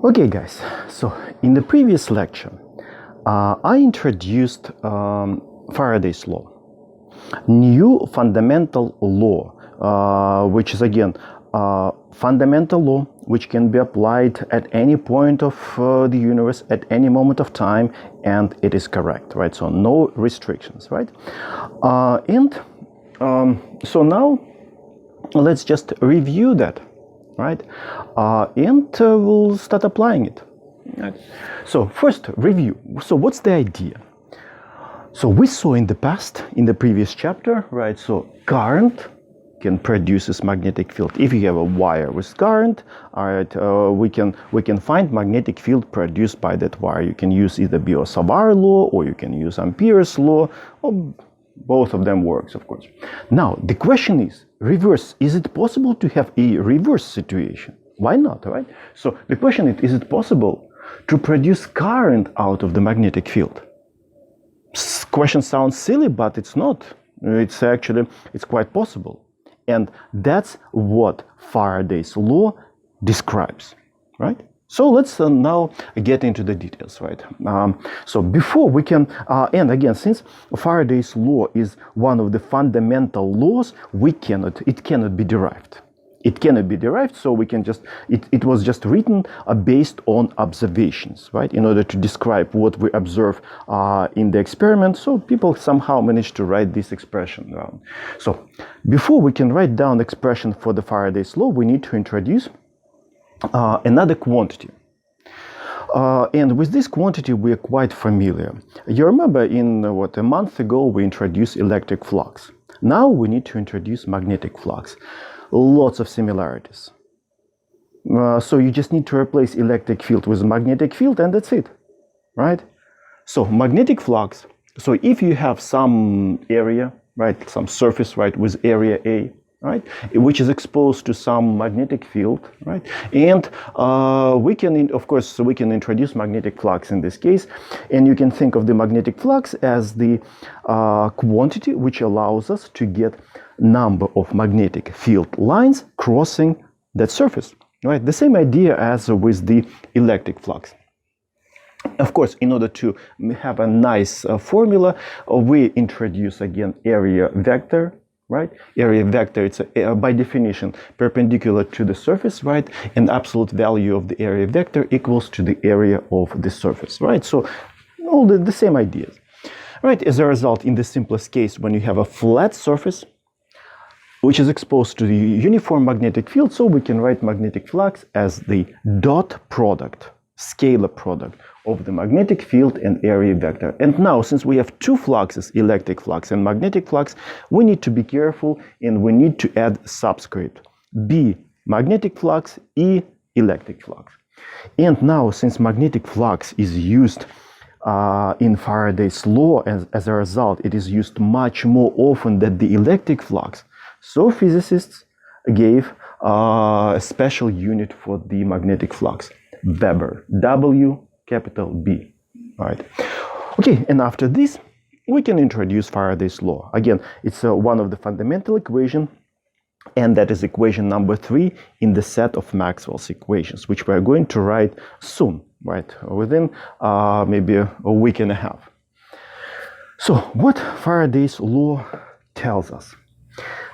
Okay guys, so in the previous lecture I introduced Faraday's law, new fundamental law, which is again fundamental law which can be applied at any point of the universe at any moment of time, and it is correct, right? So no restrictions, right? So now let's just review that, right? And we'll start applying it. Right. So first, review. So what's the idea? So we saw in the past, in the previous chapter, right? So current can produce this magnetic field. If you have a wire with current, all right, we can find magnetic field produced by that wire. You can use either Biot-Savart law or you can use Ampere's law, or both of them works, of course. Now the question is reverse. Is it possible to have a reverse situation? Why not, right? So the question is it possible to produce current out of the magnetic field? Question sounds silly, but it's not. It's quite possible. And that's what Faraday's law describes, right? So let's now get into the details, right? So before we can, and again, since Faraday's law is one of the fundamental laws, it cannot be derived. It cannot be derived, so we can just, it was just written based on observations, right? In order to describe what we observe in the experiment, so people somehow managed to write this expression down. So before we can write down the expression for the Faraday's law, we need to introduce another quantity. And with this quantity we are quite familiar. You remember a month ago we introduced electric flux. Now we need to introduce magnetic flux. Lots of similarities. So you just need to replace electric field with magnetic field and that's it, right? So magnetic flux, so if you have some area, right, some surface, right, with area A, right, which is exposed to some magnetic field, right, and we can, of course, we can introduce magnetic flux in this case, and you can think of the magnetic flux as the quantity which allows us to get number of magnetic field lines crossing that surface, right? The same idea as with the electric flux. Of course, in order to have a nice formula, we introduce again area vector, right? Area vector, it's by definition perpendicular to the surface, right? And absolute value of the area vector equals to the area of the surface, right? So all the same ideas, right? As a result, in the simplest case, when you have a flat surface which is exposed to the uniform magnetic field, so we can write magnetic flux as the dot product, scalar product of the magnetic field and area vector. And now, since we have two fluxes, electric flux and magnetic flux, we need to be careful and we need to add subscript. B, magnetic flux, E, electric flux. And now, since magnetic flux is used in Faraday's law, as a result, it is used much more often than the electric flux. So physicists gave a special unit for the magnetic flux, Weber, W capital B, right? Okay, and after this, we can introduce Faraday's law. Again, it's one of the fundamental equations, and that is equation number 3 in the set of Maxwell's equations, which we're going to write soon, right? Within maybe a week and a half. So what Faraday's law tells us.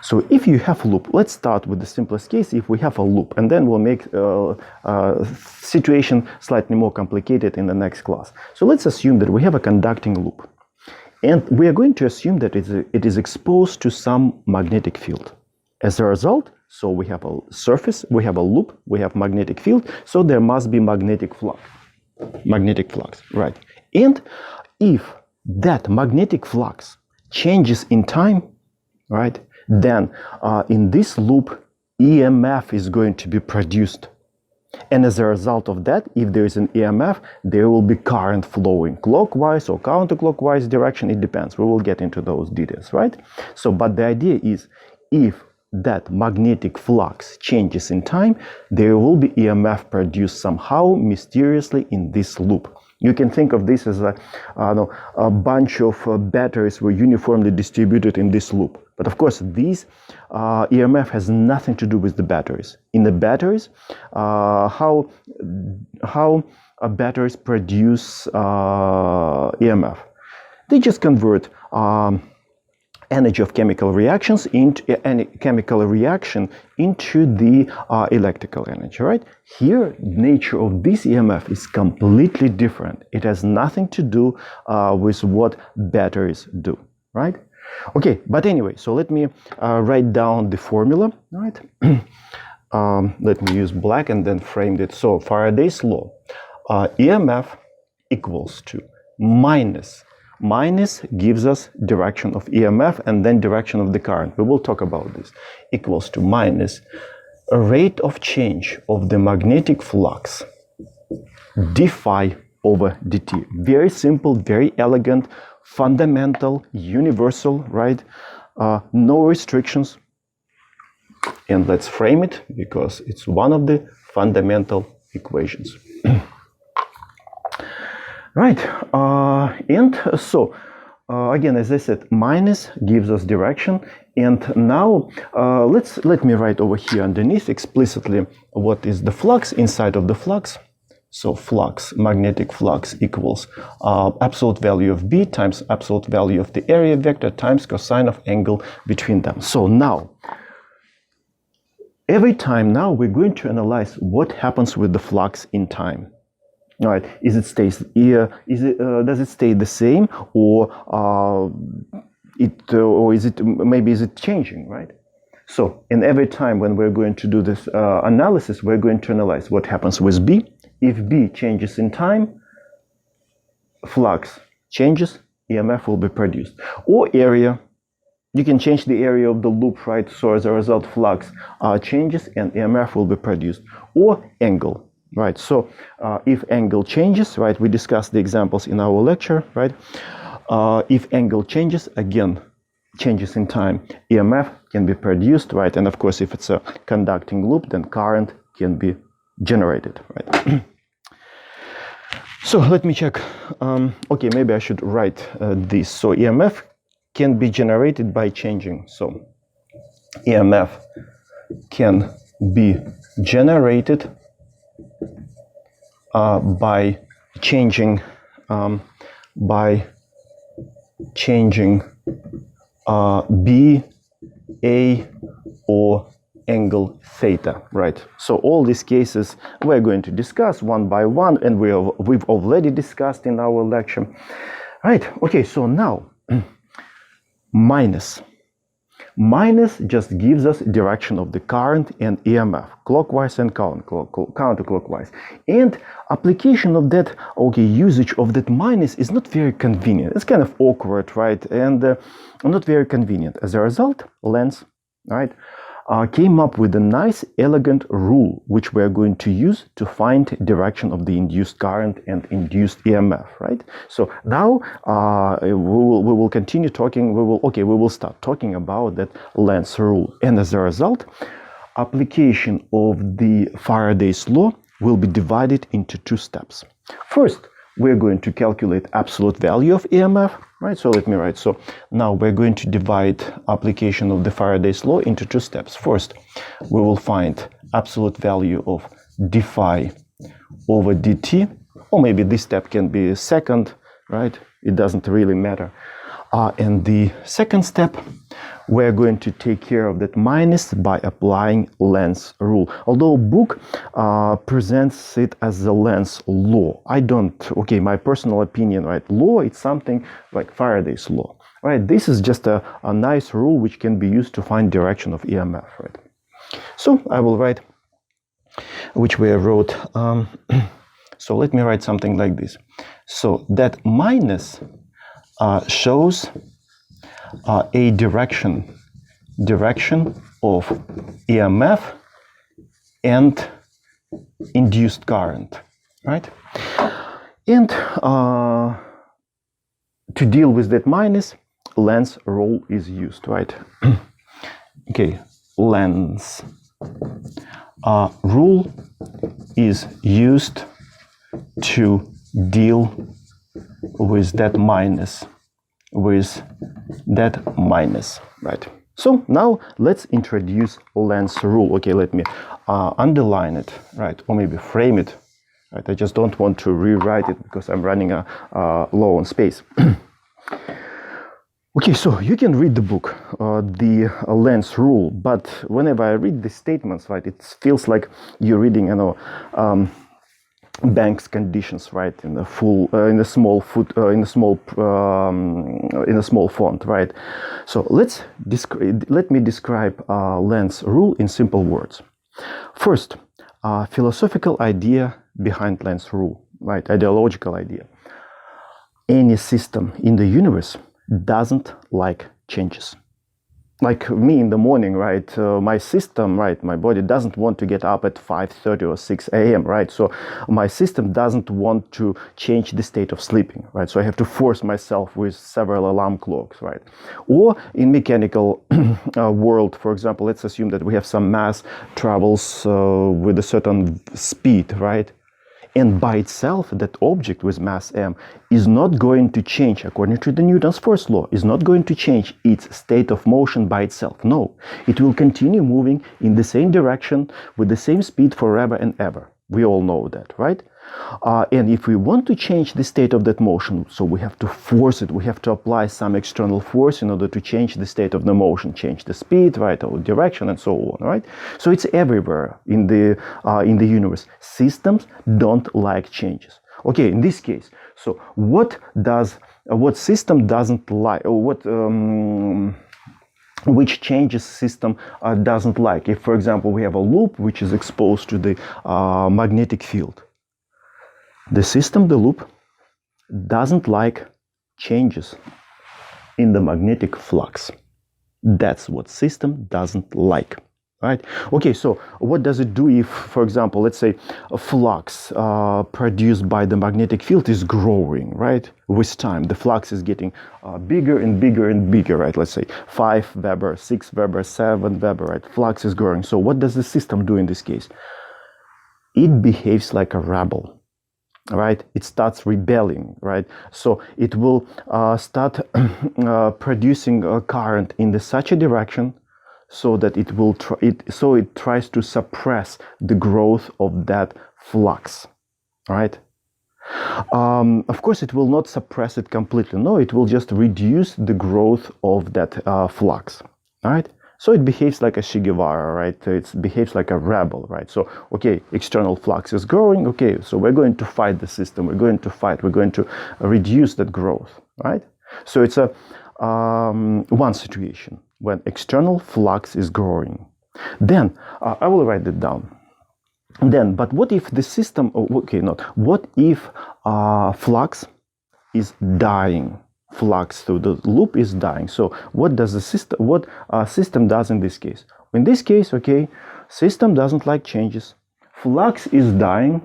So if you have a loop, let's start with the simplest case. If we have a loop, and then we'll make situation slightly more complicated in the next class. So let's assume that we have a conducting loop, and we are going to assume that it is exposed to some magnetic field. As a result, so we have a surface, we have a loop, we have magnetic field, so there must be magnetic flux. Magnetic flux, right? And if that magnetic flux changes in time, right, then in this loop, EMF is going to be produced. And as a result of that, if there is an EMF, there will be current flowing clockwise or counterclockwise direction. It depends. We will get into those details, right? So, but the idea is, if that magnetic flux changes in time, there will be EMF produced somehow mysteriously in this loop. You can think of this as a bunch of batteries were uniformly distributed in this loop. But of course, these EMF has nothing to do with the batteries. In the batteries, how batteries produce EMF? They just convert energy of chemical reactions into any chemical reaction into the electrical energy, right? Here, nature of this EMF is completely different. It has nothing to do with what batteries do, right? Okay, but anyway, so let me write down the formula, right? Let me use black and then frame it. So Faraday's law, EMF equals to minus gives us direction of EMF and then direction of the current. We will talk about this. Equals to minus a rate of change of the magnetic flux d phi over dt. Very simple, very elegant, fundamental, universal, right? No restrictions. And let's frame it because it's one of the fundamental equations. Right, and so again, as I said, minus gives us direction, and now let me write over here underneath explicitly what is the flux inside of the flux. So flux, magnetic flux equals absolute value of B times absolute value of the area vector times cosine of angle between them. So now, every time now we're going to analyze what happens with the flux in time. All right, does it stay the same, or is it changing, right? So, in every time when we're going to do this analysis, we're going to analyze what happens with B. If B changes in time, flux changes, EMF will be produced. Or area, you can change the area of the loop, right? So as a result, flux changes and EMF will be produced. Or angle. Right, so if angle changes, right, we discussed the examples in our lecture, right? If angle changes, again, changes in time, EMF can be produced, right? And of course, if it's a conducting loop, then current can be generated, right? So let me check. Okay, maybe I should write this. So EMF can be generated by changing. So EMF can be generated by changing B, A, or angle theta, right? So all these cases we're going to discuss one by one, and we've already discussed in our lecture, right? Okay, so now minus just gives us direction of the current and EMF, clockwise and counterclockwise. And application of that, usage of that minus is not very convenient. It's kind of awkward, right? And not very convenient. As a result, Lenz, right, came up with a nice, elegant rule, which we're going to use to find direction of the induced current and induced EMF, right? So now we will continue talking. We will start talking about that Lenz rule, and as a result, application of the Faraday's law will be divided into two steps. First, we're going to calculate absolute value of EMF, right? So let me write. So now we're going to divide application of the Faraday's law into two steps. First, we will find absolute value of d phi over dt, or maybe this step can be second, right? It doesn't really matter. And the second step, we're going to take care of that minus by applying Lenz rule. Although book presents it as the Lenz law. I don't, my personal opinion, right? Law, it's something like Faraday's law, right? This is just a nice rule which can be used to find direction of EMF, right? So I will write, which we wrote, so let me write something like this. So that minus shows a direction of EMF and induced current, right? And to deal with that minus, Lenz rule is used, right? Okay, Lenz rule is used to deal with that minus, right? So now let's introduce Lenz's rule. Okay, let me underline it, right, or maybe frame it. Right, I just don't want to rewrite it because I'm running low on space. Okay, so you can read the book, the Lenz's rule, but whenever I read the statements, right, it feels like you're reading, bank's conditions, right, in a in a small font, right. So let me describe Lenz's rule in simple words. First, philosophical idea behind Lenz's rule, right, ideological idea. Any system in the universe doesn't like changes. Like me in the morning, right, my system, right, my body doesn't want to get up at 5:30 or 6 a.m., right, so my system doesn't want to change the state of sleeping, right, so I have to force myself with several alarm clocks, right. Or in mechanical world, for example, let's assume that we have some mass travels with a certain speed, right, and by itself, that object with mass m is not going to change, according to the Newton's first law, is not going to change its state of motion by itself. No, it will continue moving in the same direction with the same speed forever and ever. We all know that, right? And if we want to change the state of that motion, so we have to force it, we have to apply some external force in order to change the state of the motion, change the speed, right, or direction, and so on, right? So it's everywhere in the universe. Systems don't like changes. Okay, in this case, so what system doesn't like, or which changes system doesn't like? If, for example, we have a loop which is exposed to the magnetic field, the system, the loop, doesn't like changes in the magnetic flux. That's what system doesn't like, right? Okay, so what does it do if, for example, let's say a flux produced by the magnetic field is growing, right? With time, the flux is getting bigger and bigger and bigger, right? Let's say 5 Weber, 6 Weber, 7 Weber, right? Flux is growing. So what does the system do in this case? It behaves like a rebel. Right, it starts rebelling, right? So it will start producing a current in such a direction, so that it tries to suppress the growth of that flux, right? Of course, it will not suppress it completely. No, it will just reduce the growth of that flux, right? So it behaves like a Che Guevara, right? It behaves like a rebel, right? So, okay, external flux is growing. Okay, so we're going to fight the system. We're going to reduce that growth, right? So it's a one situation when external flux is growing. Then, I will write it down. Then, but what if the system, what if flux is dying? Flux through the loop is dying. So what does the system, system does in this case? In this case, okay, system doesn't like changes. Flux is dying.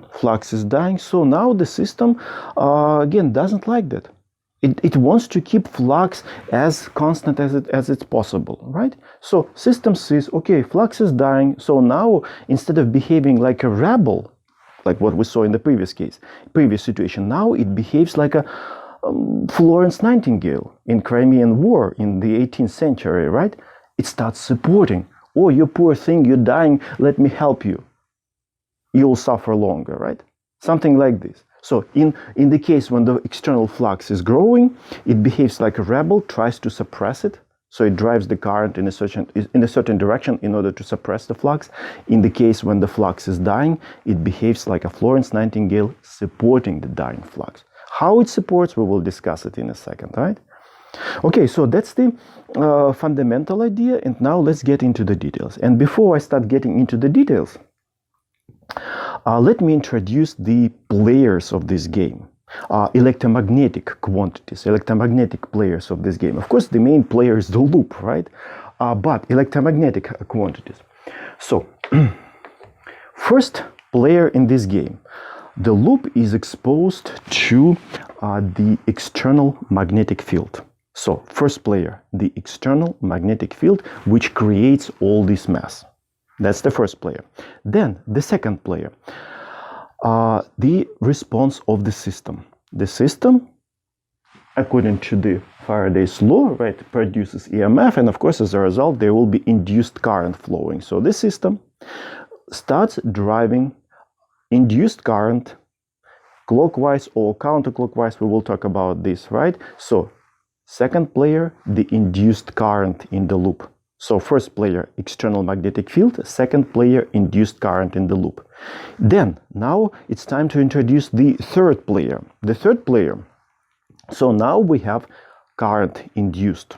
So now the system, again, doesn't like that. It wants to keep flux as constant as it's possible, right? So system says, okay, flux is dying. So now instead of behaving like a rebel, like what we saw in the previous situation, now it behaves like a Florence Nightingale in Crimean War in the 18th century, right? It starts supporting. Oh, you poor thing, you're dying, let me help you. You'll suffer longer, right? Something like this. So in the case when the external flux is growing, it behaves like a rebel, tries to suppress it. So it drives the current in a certain direction in order to suppress the flux. In the case when the flux is dying, it behaves like a Florence Nightingale supporting the dying flux. How it supports, we will discuss it in a second, right? Okay, so that's the fundamental idea, and now let's get into the details. And before I start getting into the details, let me introduce the players of this game. Electromagnetic quantities, electromagnetic players of this game. Of course, the main player is the loop, right? But electromagnetic quantities. So, first player in this game. The loop is exposed to the external magnetic field. So, first player, the external magnetic field, which creates all this mass. That's the first player. Then, the second player, the response of the system. The system, according to the Faraday's law, right, produces EMF, and of course, as a result, there will be induced current flowing. So this system starts driving induced current clockwise or counterclockwise. We will talk about this, right? So second player, the induced current in the loop. So first player, external magnetic field, second player, induced current in the loop. Then, now it's time to introduce the third player. The third player, so now we have current induced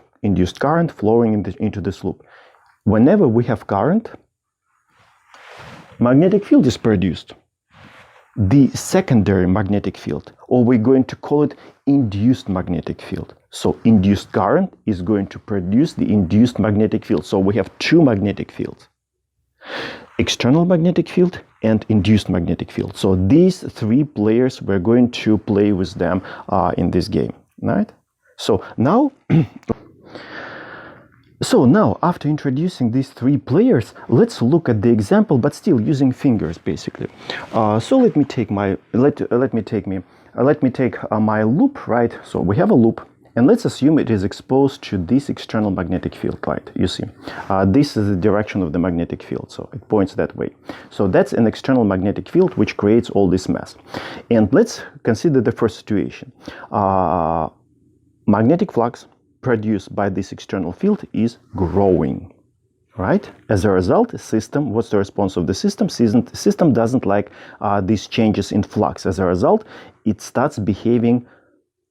current flowing into this loop. Whenever we have current, magnetic field is produced. The secondary magnetic field, or we're going to call it induced magnetic field. So induced current is going to produce the induced magnetic field. So we have two magnetic fields, external magnetic field and induced magnetic field. So these three players, we're going to play with them in this game, right? So now after introducing these three players, let's look at the example, but still using fingers, basically. So let me take my loop, right? So we have a loop, and let's assume it is exposed to this external magnetic field, right? You see, this is the direction of the magnetic field, so it points that way. So that's an external magnetic field which creates all this mass. And let's consider the first situation. Magnetic flux produced by this external field is growing, right? As a result, what's the response of the system? System doesn't like these changes in flux. As a result, it starts behaving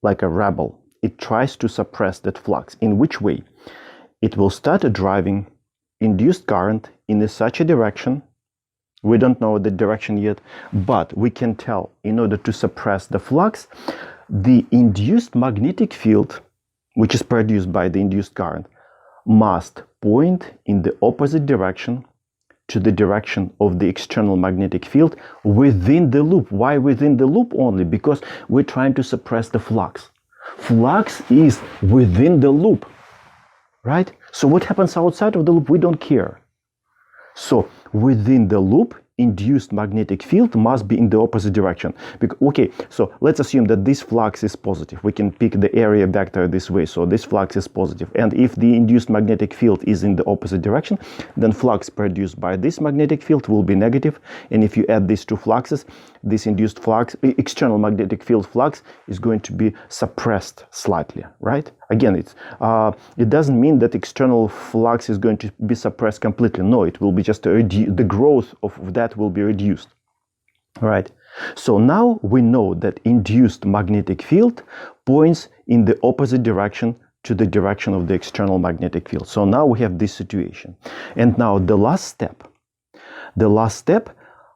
like a rebel. It tries to suppress that flux. In which way? It will start driving induced current in such a direction. We don't know the direction yet, but we can tell, in order to suppress the flux, the induced magnetic field, which is produced by the induced current, must point in the opposite direction to the direction of the external magnetic field within the loop. Why within the loop only? Because we're trying to suppress the flux. Flux is within the loop, right? So what happens outside of the loop, we don't care. So within the loop, induced magnetic field must be in the opposite direction. Okay, so let's assume that this flux is positive. We can pick the area vector this way. So this flux is positive. And if the induced magnetic field is in the opposite direction, then flux produced by this magnetic field will be negative. And if you add these two fluxes, this induced flux, external magnetic field flux, is going to be suppressed slightly, right? Again, it doesn't mean that external flux is going to be suppressed completely. No, it will be just the growth of that will be reduced, right? So now we know that induced magnetic field points in the opposite direction to the direction of the external magnetic field. So now we have this situation. And now the last step,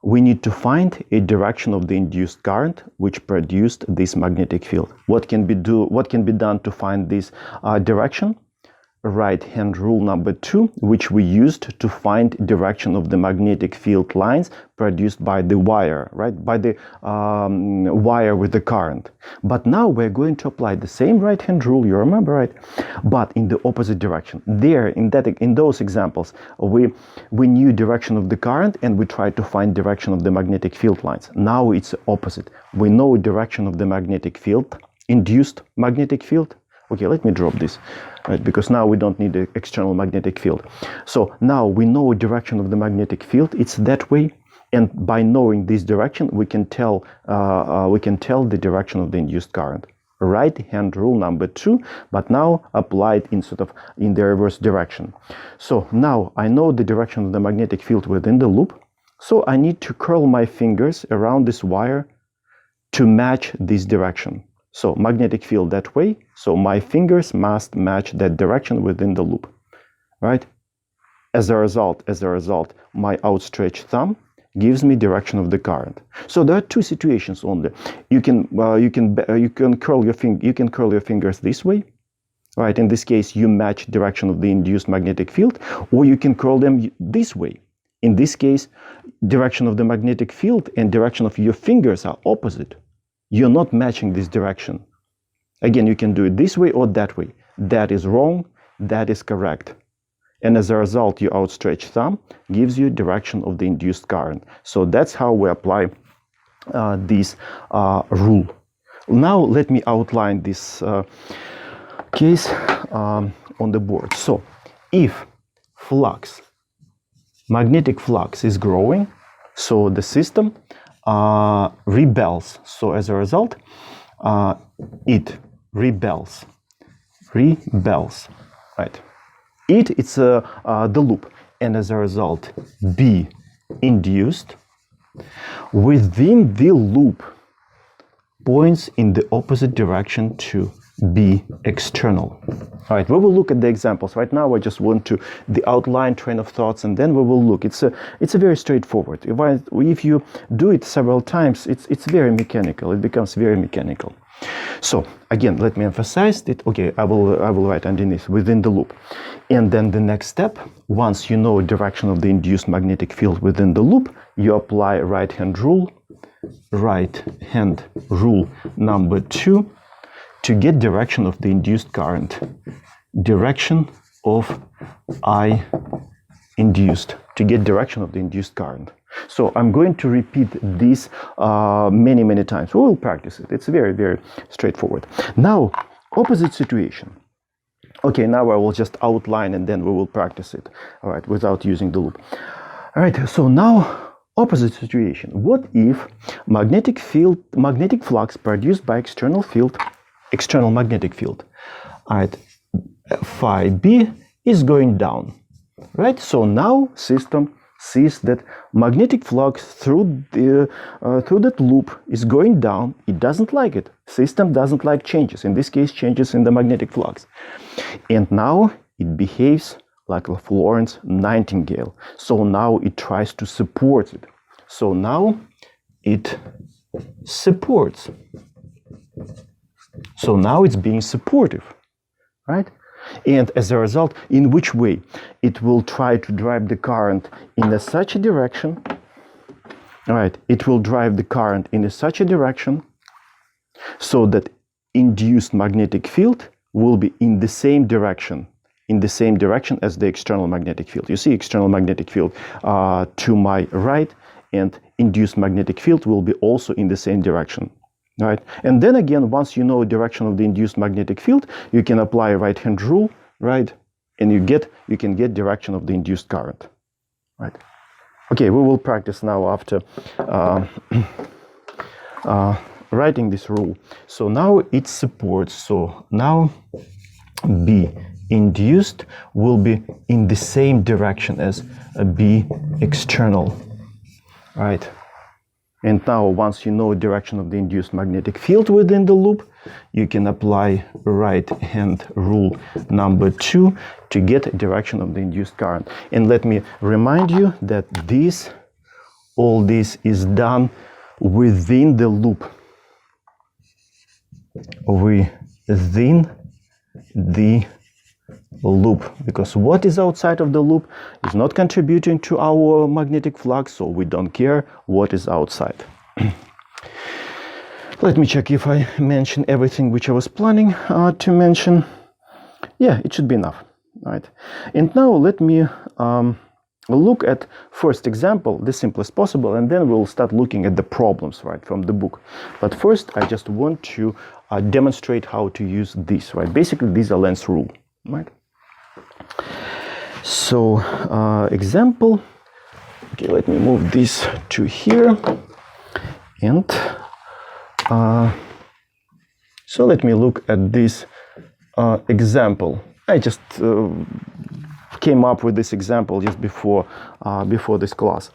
we need to find a direction of the induced current which produced this magnetic field. What can be done to find this direction? Right-hand rule number 2, which we used to find direction of the magnetic field lines produced by the wire, right? By the wire with the current. But now we're going to apply the same right-hand rule, you remember, right? But in the opposite direction. There, in those examples, we knew direction of the current and we tried to find direction of the magnetic field lines. Now it's opposite. We know direction of the magnetic field, induced magnetic field. Okay, let me drop this, right? Because now we don't need the external magnetic field. So now we know direction of the magnetic field. It's that way, and by knowing this direction, we can tell the direction of the induced current. Right-hand rule number 2, but now applied in the reverse direction. So now I know the direction of the magnetic field within the loop. So I need to curl my fingers around this wire to match this direction. So magnetic field that way, so my fingers must match that direction within the loop, right? As a result, my outstretched thumb gives me direction of the current. So there are two situations only. You can curl your fingers this way, right? In this case, you match direction of the induced magnetic field, or you can curl them this way. In this case, direction of the magnetic field and direction of your fingers are opposite. You're not matching this direction. Again, you can do it this way or that way. That is wrong, that is correct. And as a result, your outstretched thumb gives you direction of the induced current. So that's how we apply this rule. Now let me outline this case on the board. So if flux, magnetic flux is growing, so the system rebels. So as a result, it rebels, right? It's the loop, and as a result, B induced within the loop points in the opposite direction to B external. All right, we will look at the examples. Right now I just want to the outline train of thoughts, and then we will look. It's a very straightforward. If you do it several times, it's very mechanical. It becomes very mechanical. So again, let me emphasize that. Okay, I will write underneath within the loop, and then the next step, once you know direction of the induced magnetic field within the loop, you apply right hand rule number 2 to get direction of the induced current, direction of I induced, to get direction of the induced current. So I'm going to repeat this many times. We will practice it. It's very, very straightforward. Now, opposite situation. Okay, now I will just outline and then we will practice it, all right, without using the loop. All right, so now opposite situation. What if magnetic flux produced by external magnetic field, all right, phi B is going down, right? So now system sees that magnetic flux through that loop is going down. It doesn't like it. System doesn't like changes. In this case, changes in the magnetic flux, and now it behaves like a Florence Nightingale. So now it tries to support it. So now it supports. So now it's being supportive, right? And as a result, in which way? It will try to drive the current in such a direction. All right, it will drive the current in such a direction so that induced magnetic field will be in the same direction as the external magnetic field. You see external magnetic field to my right, and induced magnetic field will be also in the same direction. Right, and then again, once you know direction of the induced magnetic field, you can apply right hand rule, right, and you can get direction of the induced current, right? Okay, we will practice now after writing this rule. So now it supports. So now B induced will be in the same direction as a B external, right? And now, once you know direction of the induced magnetic field within the loop, you can apply right hand rule number 2 to get direction of the induced current. And let me remind you that all this is done within the loop. Within the loop, because what is outside of the loop is not contributing to our magnetic flux, so we don't care what is outside. Let me check if I mentioned everything which I was planning to mention. Yeah, it should be enough, right? And now let me look at first example, the simplest possible, and then we'll start looking at the problems, right, from the book. But first, I just want to demonstrate how to use this, right? Basically, this is a Lenz's rule, right? So example, okay, let me move this to here, and so let me look at this example. I just came up with this example just before this class.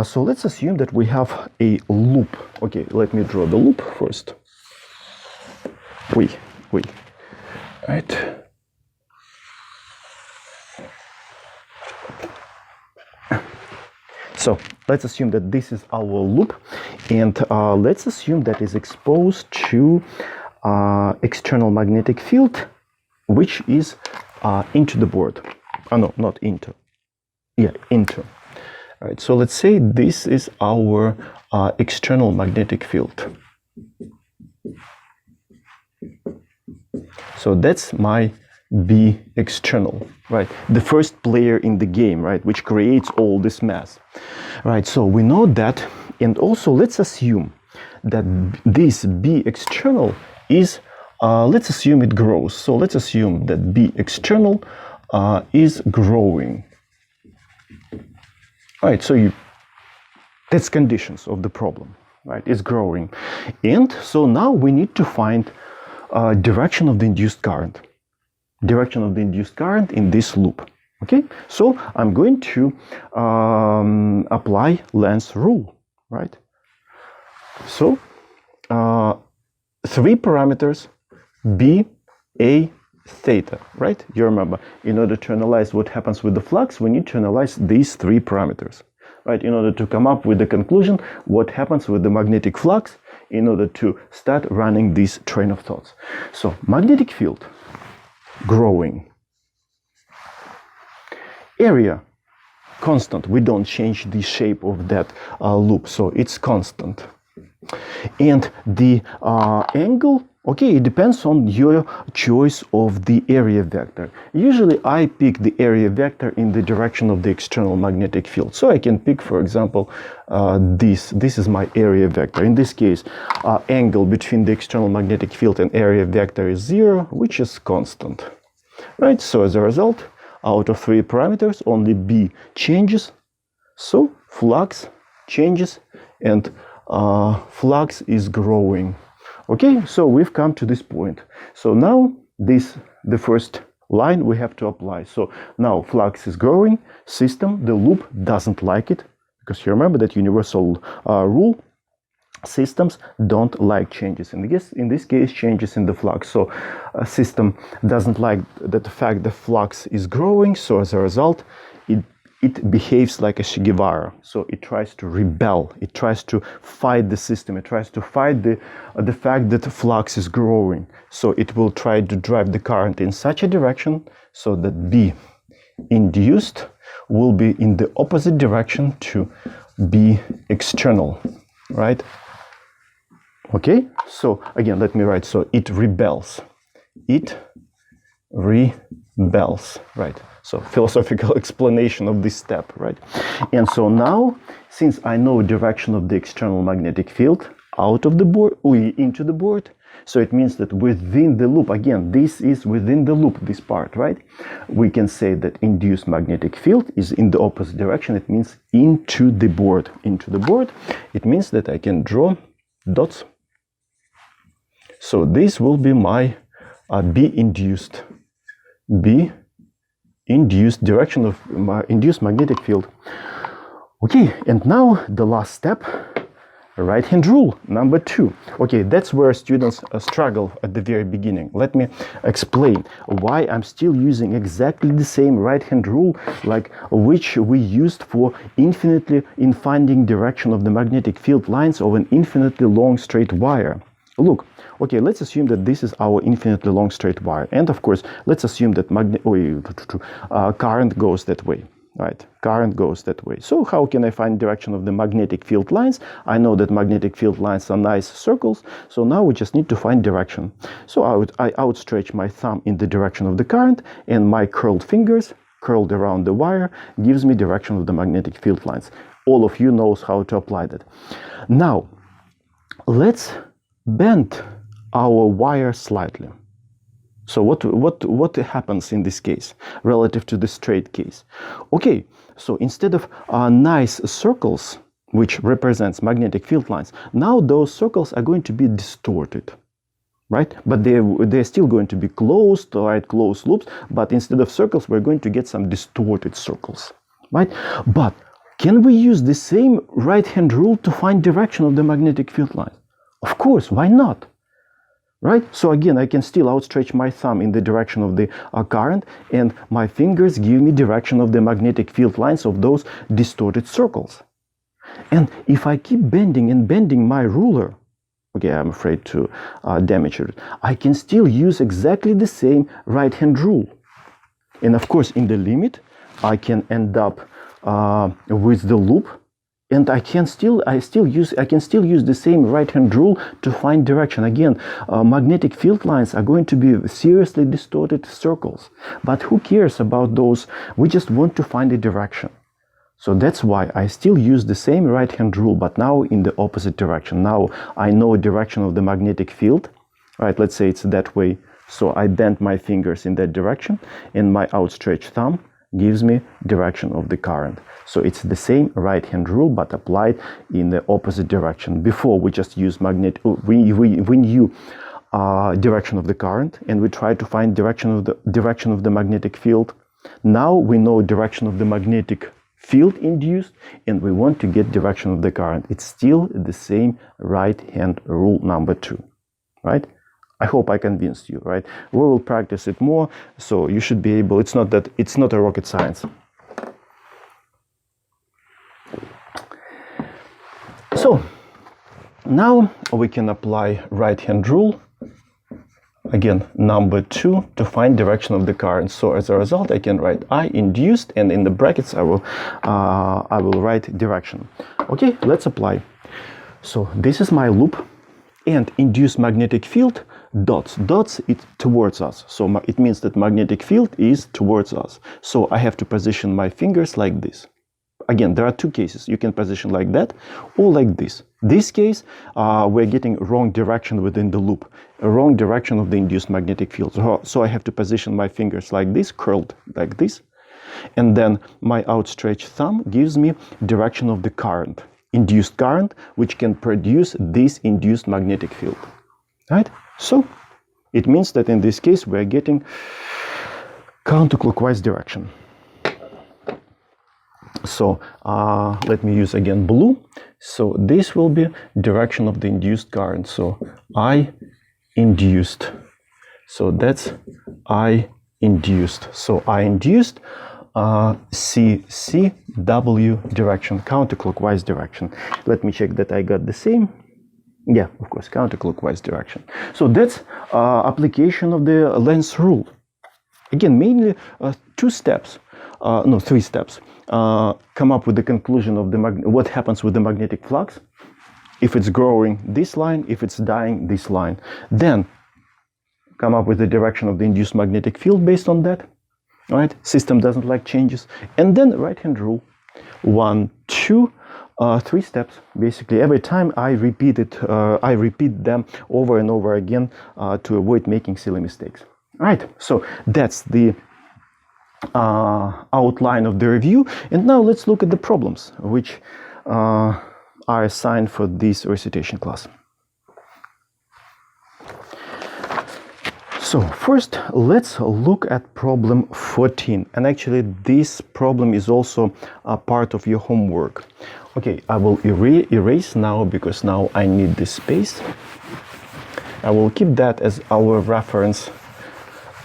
So let's assume that we have a loop. Okay, let me draw the loop first. Right. So let's assume that this is our loop, and let's assume that is exposed to external magnetic field, which is into the board. No, not into. Yeah, into. All right. So let's say this is our external magnetic field. So that's my B external, right? The first player in the game, right? Which creates all this mass, right? So we know that, and also let's assume that this B external is let's assume it grows. So let's assume that B external is growing. All right, so that's conditions of the problem, right? It's growing. And so now we need to find direction of the induced current. Direction of the induced current in this loop. Okay, so I'm going to apply Lenz's rule, right? So 3 parameters, B, A, theta, right? You remember, in order to analyze what happens with the flux, we need to analyze these 3 parameters, right? In order to come up with the conclusion, what happens with the magnetic flux, in order to start running this train of thoughts. So magnetic field, growing. Area, constant. We don't change the shape of that loop, so it's constant. And the angle, okay, it depends on your choice of the area vector. Usually I pick the area vector in the direction of the external magnetic field. So I can pick, for example, this is my area vector. In this case, angle between the external magnetic field and area vector is 0, which is constant, right? So as a result, out of 3 parameters, only B changes. So flux changes and flux is growing. Okay, so we've come to this point. So now the first line we have to apply. So now flux is growing, system, the loop doesn't like it, because you remember that universal rule, systems don't like changes. In this case, changes in the flux. So a system doesn't like the fact the flux is growing. So as a result, it behaves like a Che Guevara. So it tries to rebel. It tries to fight the system. It tries to fight the fact that the flux is growing. So it will try to drive the current in such a direction so that B induced will be in the opposite direction to B external, right? Okay, so again, let me write. So it rebels. It rebels, right? So philosophical explanation of this step, right? And so now, since I know direction of the external magnetic field out of the board, into the board, so it means that within the loop, again, this is within the loop, this part, right? We can say that induced magnetic field is in the opposite direction. It means into the board. Into the board, it means that I can draw dots. So this will be my B induced. B induced direction of my induced magnetic field. Okay, and now the last step, right-hand rule, number 2. Okay, that's where students struggle at the very beginning. Let me explain why I'm still using exactly the same right-hand rule, like which we used for infinitely in finding direction of the magnetic field lines of an infinitely long straight wire. Look, okay, let's assume that this is our infinitely long straight wire. And of course, let's assume that current goes that way, right? Current goes that way. So how can I find direction of the magnetic field lines? I know that magnetic field lines are nice circles. So now we just need to find direction. So I outstretch my thumb in the direction of the current, and my curled fingers, curled around the wire, gives me direction of the magnetic field lines. All of you knows how to apply that. Now, let's bend our wire slightly. So what happens in this case relative to the straight case? Okay, so instead of nice circles, which represents magnetic field lines, now those circles are going to be distorted, right? But they're still going to be closed, right? Closed loops, but instead of circles, we're going to get some distorted circles, right? But can we use the same right-hand rule to find direction of the magnetic field lines? Of course, why not? Right? So again, I can still outstretch my thumb in the direction of the current, and my fingers give me direction of the magnetic field lines of those distorted circles. And if I keep bending and bending my ruler, okay, I'm afraid to damage it, I can still use exactly the same right-hand rule. And of course, in the limit, I can end up with the loop. And I can still use the same right-hand rule to find direction. Again, magnetic field lines are going to be seriously distorted circles. But who cares about those? We just want to find a direction. So that's why I still use the same right-hand rule, but now in the opposite direction. Now I know direction of the magnetic field right? Let's say it's that way. So I bend my fingers in that direction, and my outstretched thumb gives me direction of the current. So it's the same right-hand rule, but applied in the opposite direction. Before we just use we knew direction of the current, and we try to find direction of the magnetic field. Now we know direction of the magnetic field induced, and we want to get direction of the current. It's still the same right-hand rule number 2, right? I hope I convinced you, right? We will practice it more, so you should be able. It's not a rocket science. So now we can apply right-hand rule, again number 2, to find direction of the current. So as a result, I can write I induced, and in the brackets I will write direction. Okay, let's apply. So this is my loop, and induced magnetic field dots it towards us. So it means that magnetic field is towards us. So I have to position my fingers like this. Again, there are 2 cases. You can position like that or like this. This case, we're getting wrong direction within the loop, a wrong direction of the induced magnetic field. So I have to position my fingers like this, curled like this. And then my outstretched thumb gives me direction of the current, induced current, which can produce this induced magnetic field. Right? So it means that in this case, we're getting counterclockwise direction. So let me use again blue. So this will be direction of the induced current. So I induced. So that's I induced. So I induced CW direction, counterclockwise direction. Let me check that I got the same. Yeah, of course, counterclockwise direction. So that's application of the Lenz's rule. Again, mainly 3 steps. Come up with the conclusion of what happens with the magnetic flux. If it's growing, this line. If it's dying, this line. Then come up with the direction of the induced magnetic field based on that. All right, system doesn't like changes. And then right-hand rule. 1, 2, 3 steps. Basically, every time I repeat it, I repeat them over and over again to avoid making silly mistakes. All right, so that's the outline of the review. And now let's look at the problems which are assigned for this recitation class. So first, let's look at problem 14. And actually, this problem is also a part of your homework. Okay, I will erase now because now I need this space. I will keep that as our reference.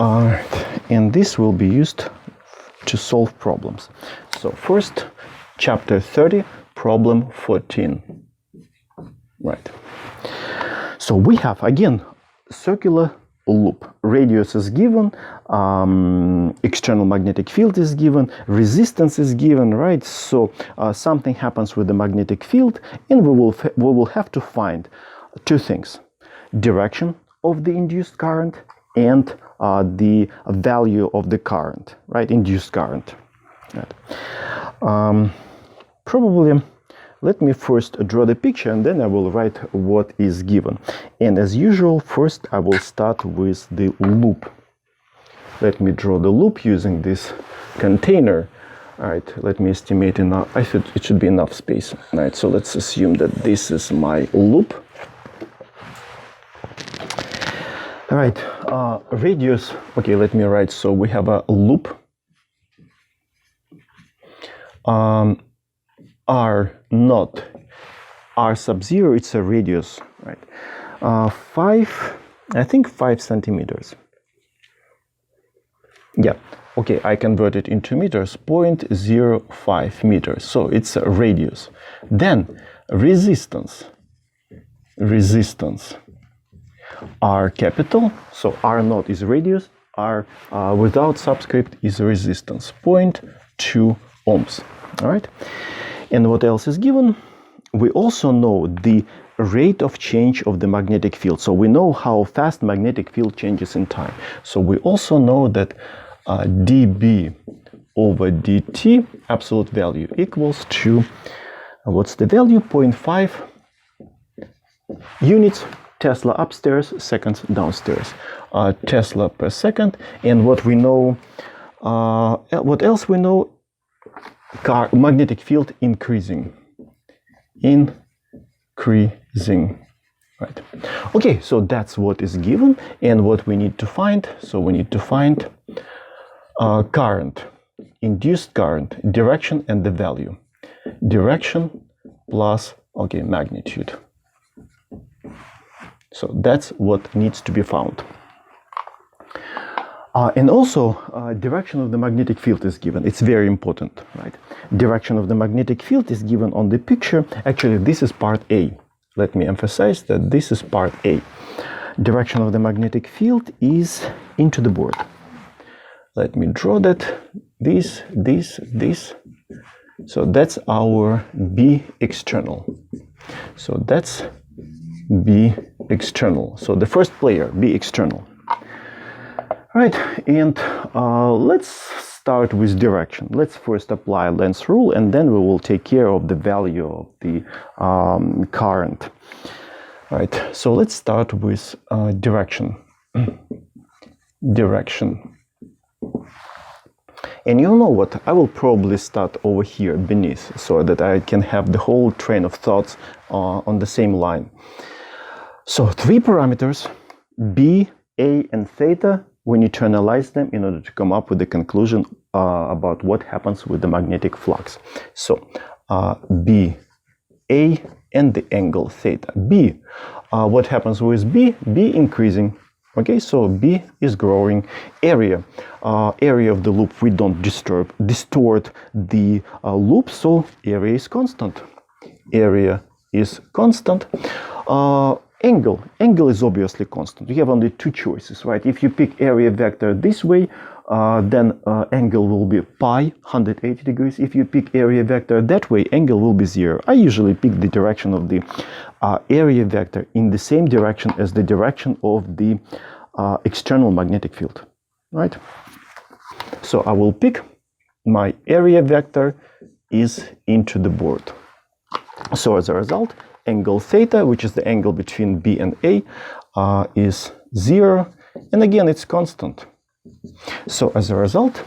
And this will be used to solve problems. So first, chapter 30, problem 14. Right. So we have, again, circular loop. Radius is given, external magnetic field is given, resistance is given, right? So something happens with the magnetic field, and we will have to find 2 things: direction of the induced current and the value of the current, right? Induced current. Right. Probably, let me first draw the picture, and then I will write what is given. And as usual, first I will start with the loop. Let me draw the loop using this container. All right, let me estimate enough. It should be enough space. All right, so let's assume that this is my loop. All right, radius. Okay, let me write. So we have a loop. R naught, R sub 0, it's a radius, right? 5 centimeters. Yeah, okay, I convert it into meters, 0.05 meters. So it's a radius. Then resistance, R capital. So R naught is radius, R without subscript is resistance, 0.2 ohms. All right. And what else is given? We also know the rate of change of the magnetic field. So we know how fast magnetic field changes in time. So we also know that dB over dt, absolute value, equals to, what's the value? 0.5 units Tesla upstairs, seconds downstairs. Tesla per second. And what we know, what else we know? Magnetic field increasing. Increasing. Right. Okay, so that's what is given and what we need to find. So we need to find current, induced current, direction and the value. Direction plus, okay, magnitude. So that's what needs to be found. And also, direction of the magnetic field is given. It's very important, right? Direction of the magnetic field is given on the picture. Actually, this is part A. Let me emphasize that this is part A. Direction of the magnetic field is into the board. Let me draw that. This. So that's our B external. So that's B external. So the first player, B external. Right, and let's start with direction. Let's first apply Lenz's rule, and then we will take care of the value of the current. Right, so let's start with direction. Direction. And you know what? I will probably start over here beneath, so that I can have the whole train of thoughts on the same line. So 3 parameters, B, A, and theta. We need to analyze them in order to come up with the conclusion about what happens with the magnetic flux. So B, A, and the angle theta. B, what happens with B? B increasing. Okay, so B is growing. Area of the loop, we don't distort the loop, so area is constant. Area is constant. Angle is obviously constant. You have only 2 choices, right? If you pick area vector this way, then angle will be pi, 180 degrees. If you pick area vector that way, angle will be 0. I usually pick the direction of the area vector in the same direction as the direction of the external magnetic field, right? So I will pick my area vector is into the board. So as a result, angle theta, which is the angle between B and A, is 0, and again it's constant. So as a result,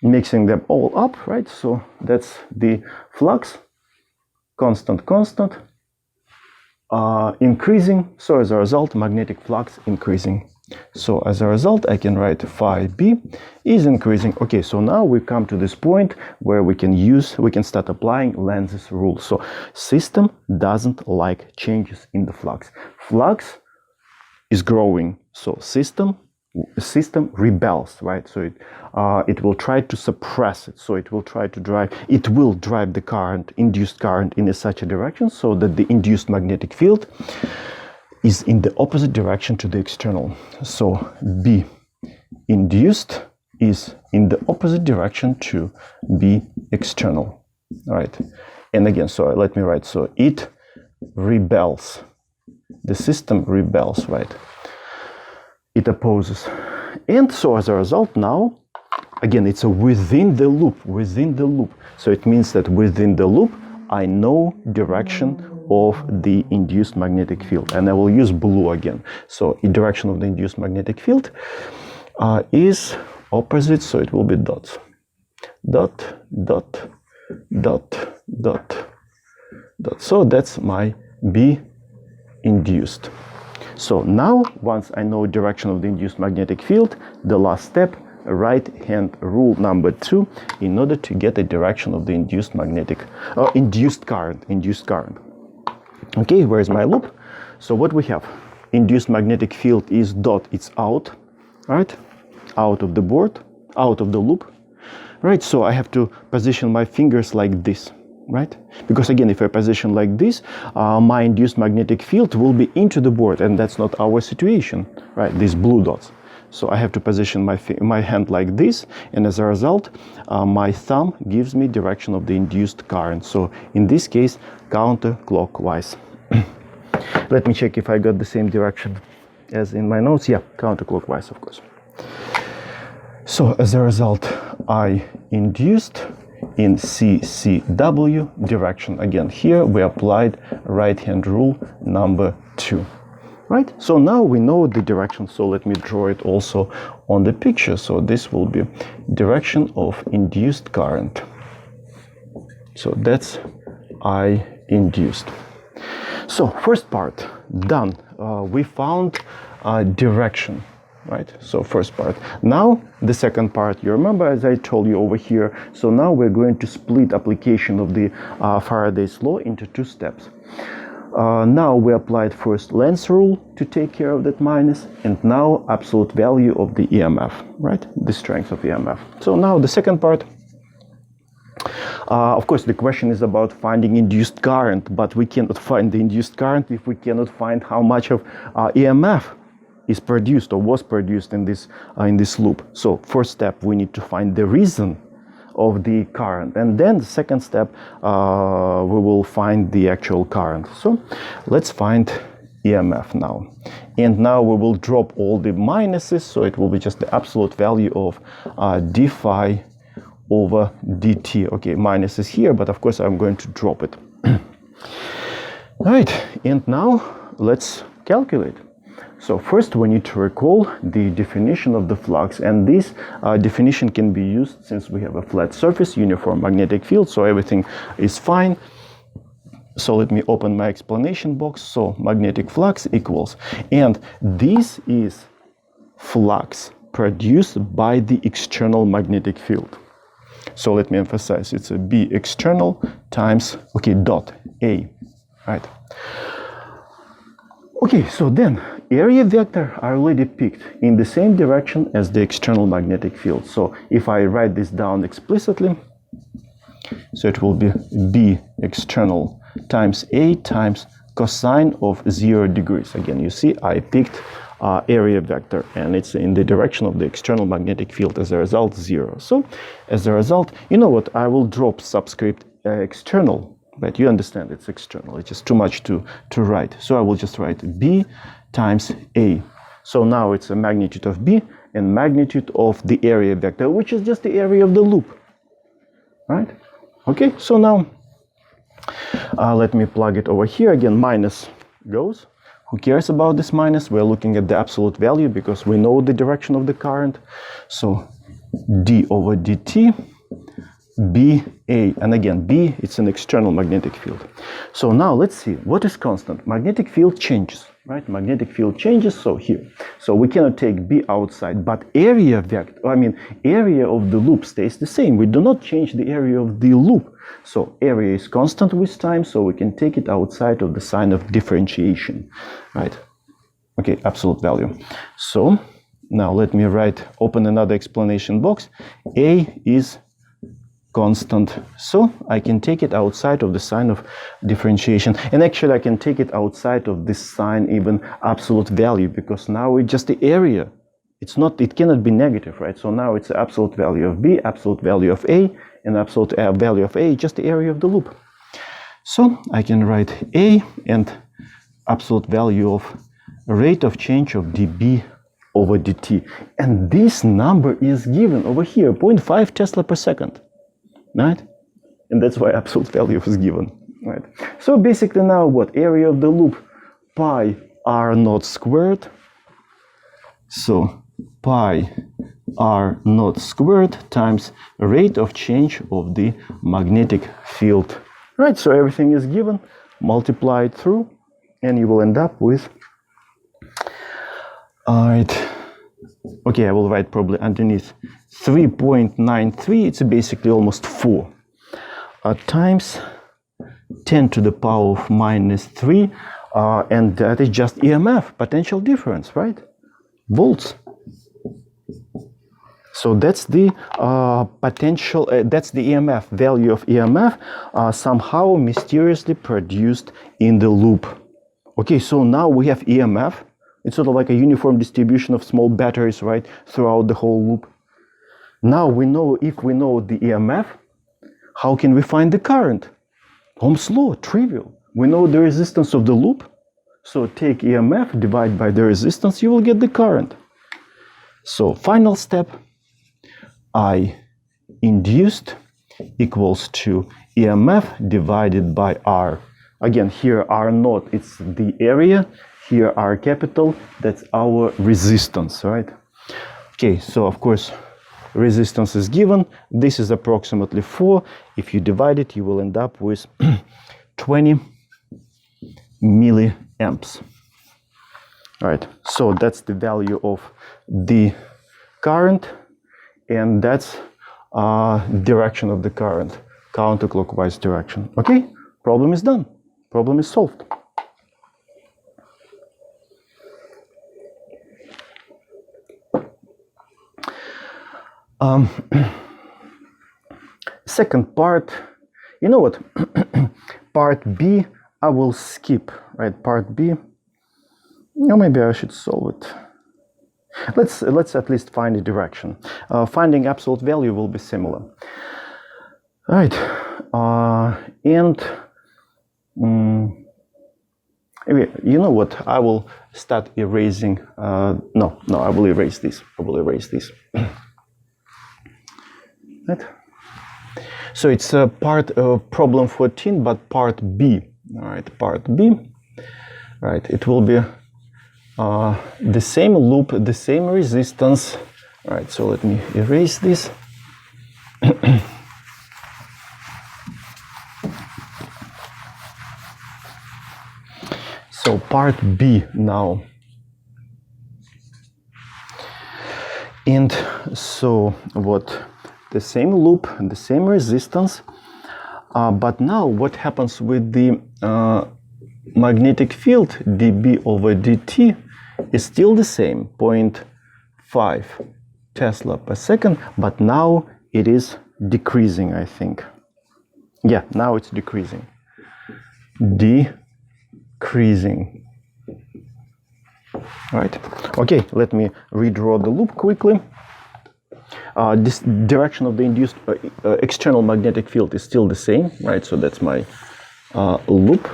mixing them all up, right? So that's the flux, constant, increasing. So as a result, magnetic flux increasing. So as a result, I can write phi B is increasing. Okay, so now we come to this point where we can start applying Lenz's rule. So system doesn't like changes in the flux. Flux is growing, so system rebels, right? So it will try to suppress it. So it will drive the current, induced current, in such a direction so that the induced magnetic field is in the opposite direction to the external. So B induced is in the opposite direction to B external, right? And again, so let me write, so it rebels. The system rebels, right? It opposes. And so as a result now, again, it's a within the loop. So it means that within the loop, I know direction of the induced magnetic field, and I will use blue again. So the direction of the induced magnetic field is opposite, so it will be dots. Dot. So that's my B induced. So now, once I know direction of the induced magnetic field, the last step, right-hand rule number 2, in order to get the direction of the induced current. Okay, where's my loop? So what we have? Induced magnetic field is dot, it's out, right? Out of the board, out of the loop, right? So I have to position my fingers like this, right? Because again, if I position like this, my induced magnetic field will be into the board, and that's not our situation, right? These blue dots. So I have to position my hand like this, and as a result, my thumb gives me direction of the induced current. So in this case, counterclockwise. Let me check if I got the same direction as in my notes. Yeah, counterclockwise, of course. So as a result, I induced in CCW direction. Again, here we applied right-hand rule number 2. right? So now we know the direction. So let me draw it also on the picture. So this will be direction of induced current. So that's I induced. So first part done. We found direction, right? So first part. Now the second part, you remember as I told you over here. So now we're going to split application of the Faraday's law into two steps. Now we applied first Lenz's rule to take care of that minus, and now absolute value of the EMF, right? The strength of EMF. So now the second part. Of course, the question is about finding induced current, but we cannot find the induced current if we cannot find how much of EMF is produced or was produced in this loop. So first step, we need to find the reason of the current, and then the second step, we will find the actual current. So let's find EMF now, and now we will drop all the minuses, so it will be just the absolute value of d phi over dt. Okay, minus is here, but of course I'm going to drop it. Right, and now let's calculate. So first we need to recall the definition of the flux, and this definition can be used since we have a flat surface, uniform magnetic field, so everything is fine. So let me open my explanation box. So magnetic flux equals, and this is flux produced by the external magnetic field. So let me emphasize, it's a B external times, okay, dot A, right? Okay, so then area vector I already picked in the same direction as the external magnetic field. So if I write this down explicitly, so it will be B external times A times cosine of 0 degrees. Again, you see I picked area vector, and it's in the direction of the external magnetic field, as a result 0. So as a result, you know what, I will drop subscript external, but you understand it's external, it's just too much to write. So I will just write B times A. So now it's a magnitude of B and magnitude of the area vector, which is just the area of the loop, right? Okay, so now let me plug it over here. Again, minus goes. Who cares about this minus? We're looking at the absolute value because we know the direction of the current. So d over dt, BA, and again, B, it's an external magnetic field. So now let's see, what is constant? Magnetic field changes, right? Magnetic field changes, so here. So we cannot take B outside, but area vector, area of the loop stays the same. We do not change the area of the loop. So area is constant with time, so we can take it outside of the sign of differentiation, right? Okay, absolute value. So now let me open another explanation box. A is constant, so I can take it outside of the sign of differentiation, and actually I can take it outside of this sign even absolute value, because now it's just the area. It cannot be negative, right? So now it's the absolute value of B, absolute value of A, and absolute value of A, just the area of the loop. So I can write A and absolute value of rate of change of dB over dt. And this number is given over here, 0.5 Tesla per second, right? And that's why absolute value is given, right? So basically now what? Area of the loop, pi r naught squared. So pi r naught squared times rate of change of the magnetic field, right? So everything is given, multiply it through, and you will end up with, all right, okay, I will write probably underneath 3.93, it's basically almost 4, times 10 to the power of minus 3, and that is just EMF, potential difference, right? Volts. So that's the potential, that's the EMF, value of EMF, somehow mysteriously produced in the loop. Okay, so now we have EMF. It's sort of like a uniform distribution of small batteries, right, throughout the whole loop. Now we know, if we know the EMF, how can we find the current? Ohm's law, trivial. We know the resistance of the loop, so take EMF, divide by the resistance, you will get the current. So final step, I induced equals to EMF divided by R. Again, here R naught, it's the area. here R capital, that's our resistance, right? Okay, so of course, resistance is given. This is approximately 4. If you divide it, you will end up with 20 milliamps. All right, so that's the value of the current, and that's direction of the current, counterclockwise direction. Okay, problem is done. Problem is solved. Second part, you know what? Part B, I will skip, right? Part B. Or maybe I should solve it. Let's at least find a direction. Finding absolute value will be similar. All right, you know what? I will start erasing. No, I will erase this. I will erase this. Right. So it's part of problem 14, but part B. All right, part B. Right, it will be the same loop, the same resistance. All right, so let me erase this. So part B now. And so what? The same loop, the same resistance. But now what happens with the magnetic field, dB over dt, is still the same, 0.5 Tesla per second, but now it is decreasing, I think. Yeah, now it's decreasing. Decreasing. Right. Okay, let me redraw the loop quickly. This direction of the induced external magnetic field is still the same, right? So that's my loop.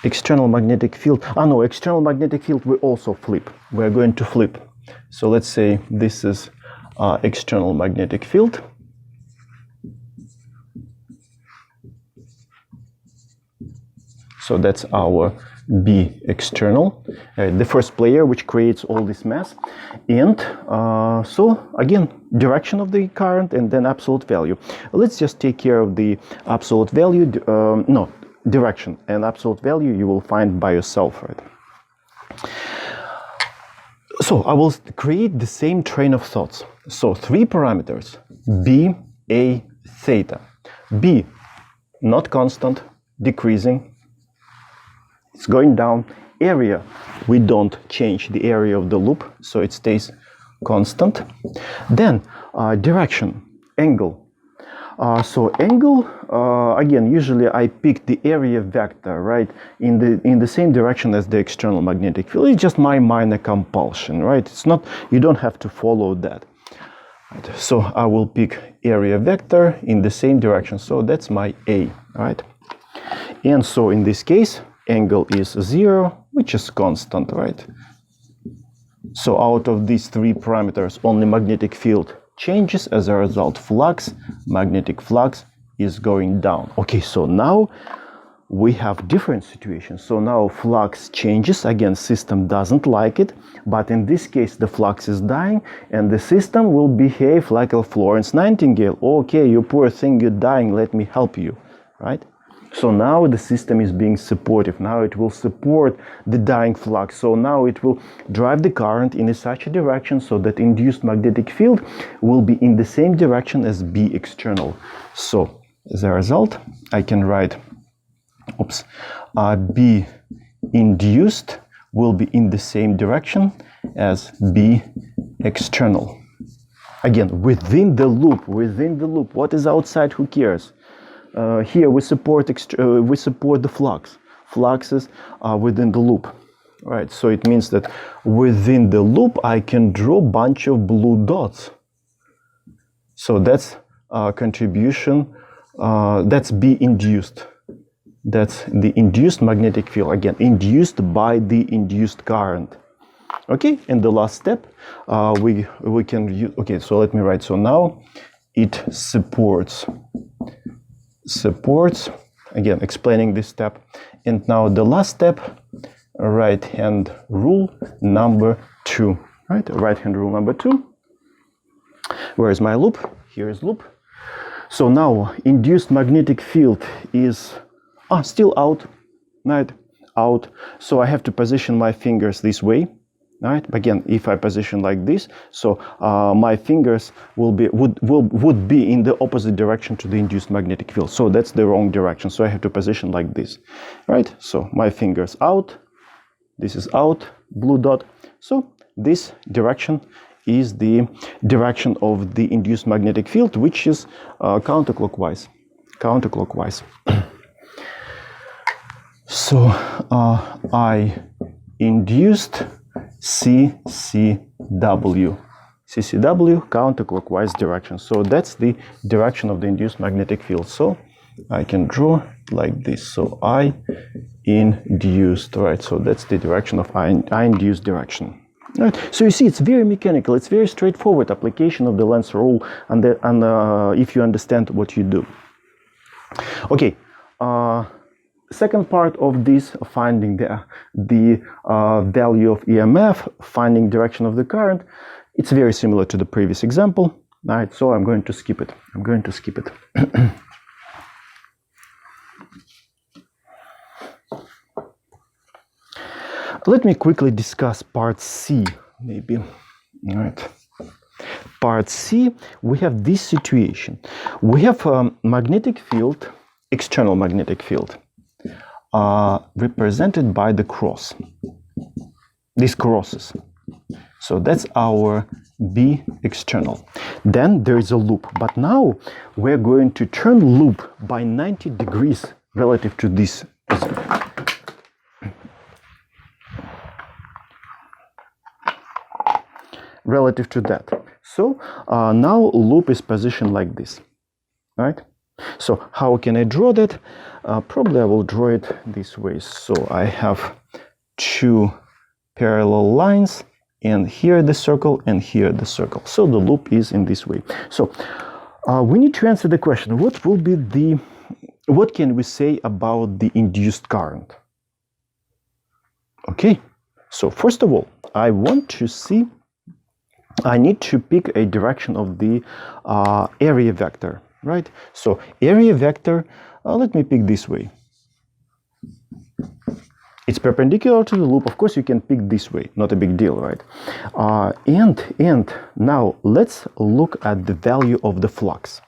External magnetic field. No, external magnetic field we also flip. We're going to flip. So let's say this is external magnetic field. So that's our B external, the first player which creates all this mass. And so again, direction of the current and then absolute value. Let's just take care of the absolute value. No, direction and absolute value you will find by yourself, right? So I will create the same train of thoughts. So 3 parameters, B, A, theta. B, not constant, decreasing. It's going down. Area, we don't change the area of the loop, so it stays constant. Then direction, angle. So angle, again, usually I pick the area vector, right, in the same direction as the external magnetic field. It's just my minor compulsion, right? It's not, you don't have to follow that. Right. So I will pick area vector in the same direction. So that's my A, right? And so in this case, angle is 0, which is constant, right? So out of these 3 parameters, only magnetic field changes. As a result, flux, magnetic flux is going down. Okay, so now we have different situations. So now flux changes. Again, system doesn't like it, but in this case, the flux is dying, and the system will behave like a Florence Nightingale. Okay, you poor thing, you're dying, let me help you, right? So now the system is being supportive. Now it will support the dying flux. So now it will drive the current in such a direction so that induced magnetic field will be in the same direction as B external. So as a result, I can write, B induced will be in the same direction as B external. Again, within the loop, what is outside, who cares? Here we support the flux. Fluxes are within the loop, right? So it means that within the loop I can draw a bunch of blue dots. So that's contribution. That's B induced. That's the induced magnetic field. Again, induced by the induced current. Okay, and the last step we can use. Okay, so let me write. So now it supports again, explaining this step. And now the last step, right hand rule number 2, right? Right hand rule number 2. Where is my loop? Here is loop. So now induced magnetic field is still out, right? Out. So I have to position my fingers this way, right? Again, if I position like this, so my fingers would be in the opposite direction to the induced magnetic field. So that's the wrong direction. So I have to position like this, right? So my fingers out. This is out, blue dot. So this direction is the direction of the induced magnetic field, which is counterclockwise. So I induced CCW counterclockwise direction. So that's the direction of the induced magnetic field. So I can draw like this. So I induced, right? So that's the direction of I induced direction. Right. So you see, it's very mechanical. It's very straightforward application of the Lenz's rule, and if you understand what you do. Okay. Second part of this, finding the value of EMF, finding direction of the current. It's very similar to the previous example. All right. So I'm going to skip it. Let me quickly discuss part C, maybe. All right. Part C, we have this situation. We have a magnetic field, external magnetic field, represented by the cross. These crosses. So that's our B external. Then there is a loop. But now we're going to turn loop by 90 degrees relative to this. Relative to that. So now loop is positioned like this, right? So how can I draw that? Probably I will draw it this way. So I have 2 parallel lines, and here the circle, and here the circle. So the loop is in this way. So we need to answer the question: what can we say about the induced current? Okay. So first of all, I need to pick a direction of the area vector, right? So area vector, let me pick this way. It's perpendicular to the loop. Of course, you can pick this way. Not a big deal, right? And now let's look at the value of the flux.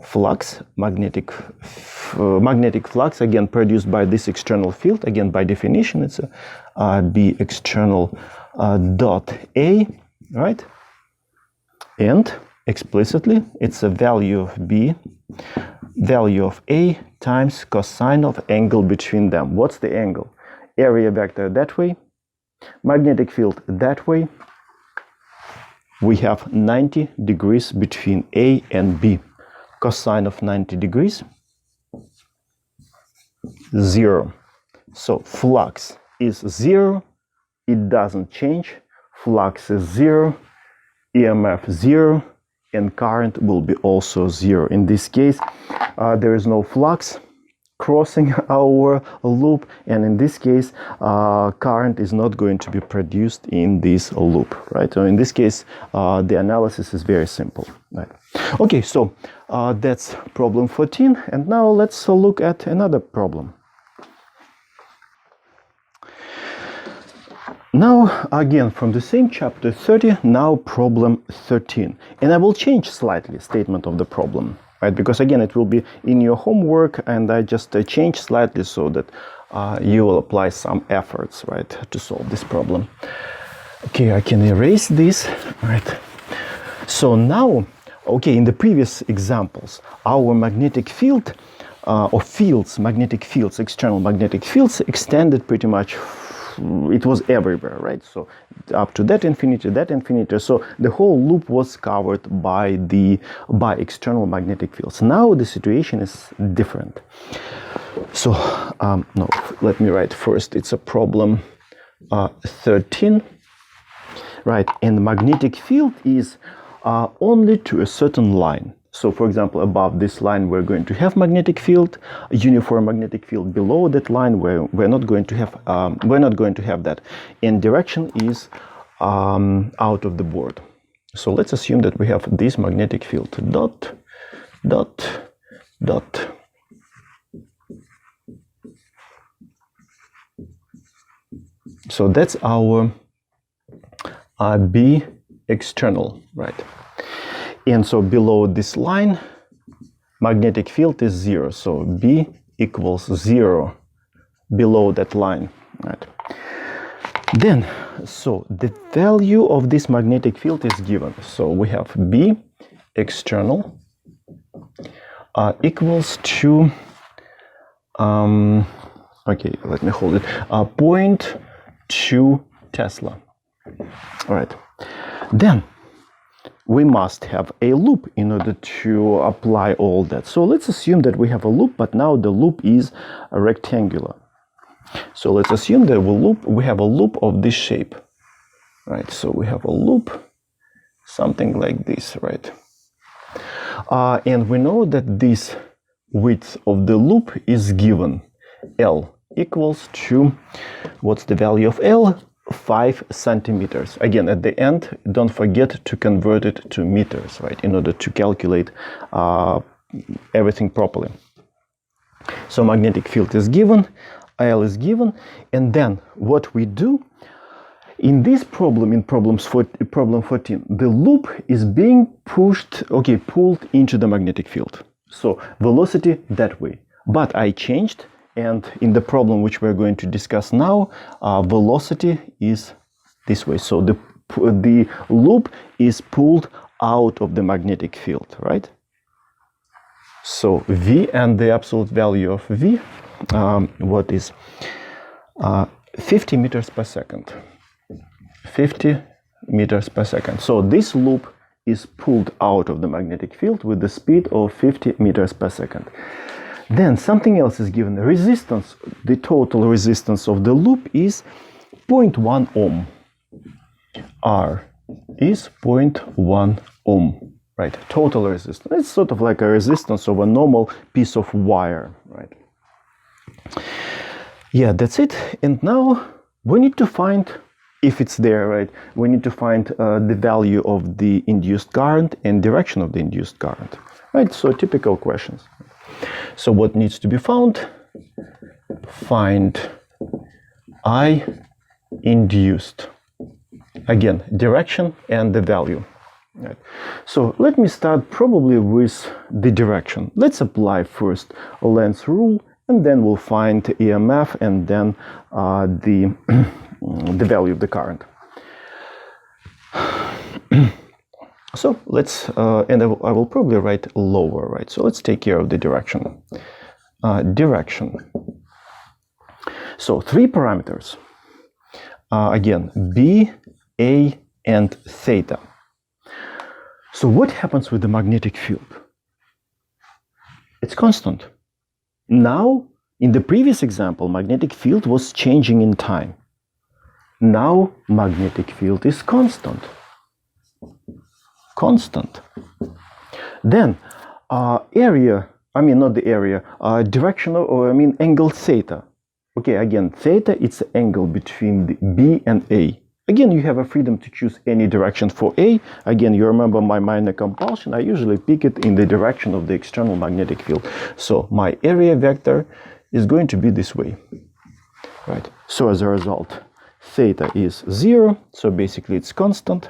Flux, magnetic flux, again produced by this external field. Again, by definition, it's a B external dot A, right? And explicitly, it's a value of B, value of A times cosine of angle between them. What's the angle? Area vector that way, magnetic field that way. We have 90 degrees between A and B. Cosine of 90 degrees, 0. So flux is 0. It doesn't change. Flux is 0, EMF 0, and current will be also 0. In this case, there is no flux crossing our loop, and in this case, current is not going to be produced in this loop, right? So in this case, the analysis is very simple, right? Okay, so that's problem 14, and now let's look at another problem. Now, again, from the same chapter 30, now problem 13. And I will change slightly statement of the problem, right? Because again, it will be in your homework, and I just change slightly so that you will apply some efforts, right, to solve this problem. Okay, I can erase this, right? So now, okay, in the previous examples, our magnetic field, or fields, magnetic fields, external magnetic fields extended pretty much. It was everywhere, right? So up to that infinity. So the whole loop was covered by external magnetic fields. Now the situation is different. So no, let me write first. It's a problem 13, right? And the magnetic field is only to a certain line. So for example, above this line we're going to have magnetic field, a uniform magnetic field. Below that line we're not going to have that, and direction is out of the board. So let's assume that we have this magnetic field, dot, dot, dot. So that's our B external, right? And so below this line, magnetic field is 0. So B equals 0 below that line, right? Then, so the value of this magnetic field is given. So we have B external equals to, okay, let me hold it, 0.2 Tesla. All right. Then we must have a loop in order to apply all that. So let's assume that we have a loop, but now the loop is rectangular. So let's assume that we have a loop of this shape, right? So we have a loop, something like this, right? And we know that this width of the loop is given. L equals to, what's the value of L? 5 centimeters. Again, at the end, don't forget to convert it to meters, right? In order to calculate everything properly. So magnetic field is given, L is given, and then what we do in this problem, in problem 14, the loop is being pulled into the magnetic field. So velocity that way. But I changed, and in the problem which we're going to discuss now, velocity is this way. So the loop is pulled out of the magnetic field, right? So V, and the absolute value of V, what is 50 meters per second. 50 meters per second. So this loop is pulled out of the magnetic field with the speed of 50 meters per second. Then something else is given. The resistance, the total resistance of the loop is 0.1 ohm. R is 0.1 ohm, right? Total resistance. It's sort of like a resistance of a normal piece of wire, right? Yeah, that's it. And now we need to find, if it's there, right? We need to find the value of the induced current and direction of the induced current, right? So typical questions. So what needs to be found? Find I induced. Again, direction and the value. Right. So let me start probably with the direction. Let's apply first Lenz's rule, and then we'll find EMF, and then the value of the current. So let's, and I will probably write lower, right? So let's take care of the direction. Direction. So 3 parameters. Again, B, A, and theta. So what happens with the magnetic field? It's constant. Now, in the previous example, magnetic field was changing in time. Now, magnetic field is constant. Constant. Then, area, I mean not the area, directional, or I mean angle theta. Okay, again, theta, it's the angle between the B and A. Again, you have a freedom to choose any direction for A. Again, you remember my minor compulsion. I usually pick it in the direction of the external magnetic field. So my area vector is going to be this way, right? So as a result, theta is 0. So basically it's constant.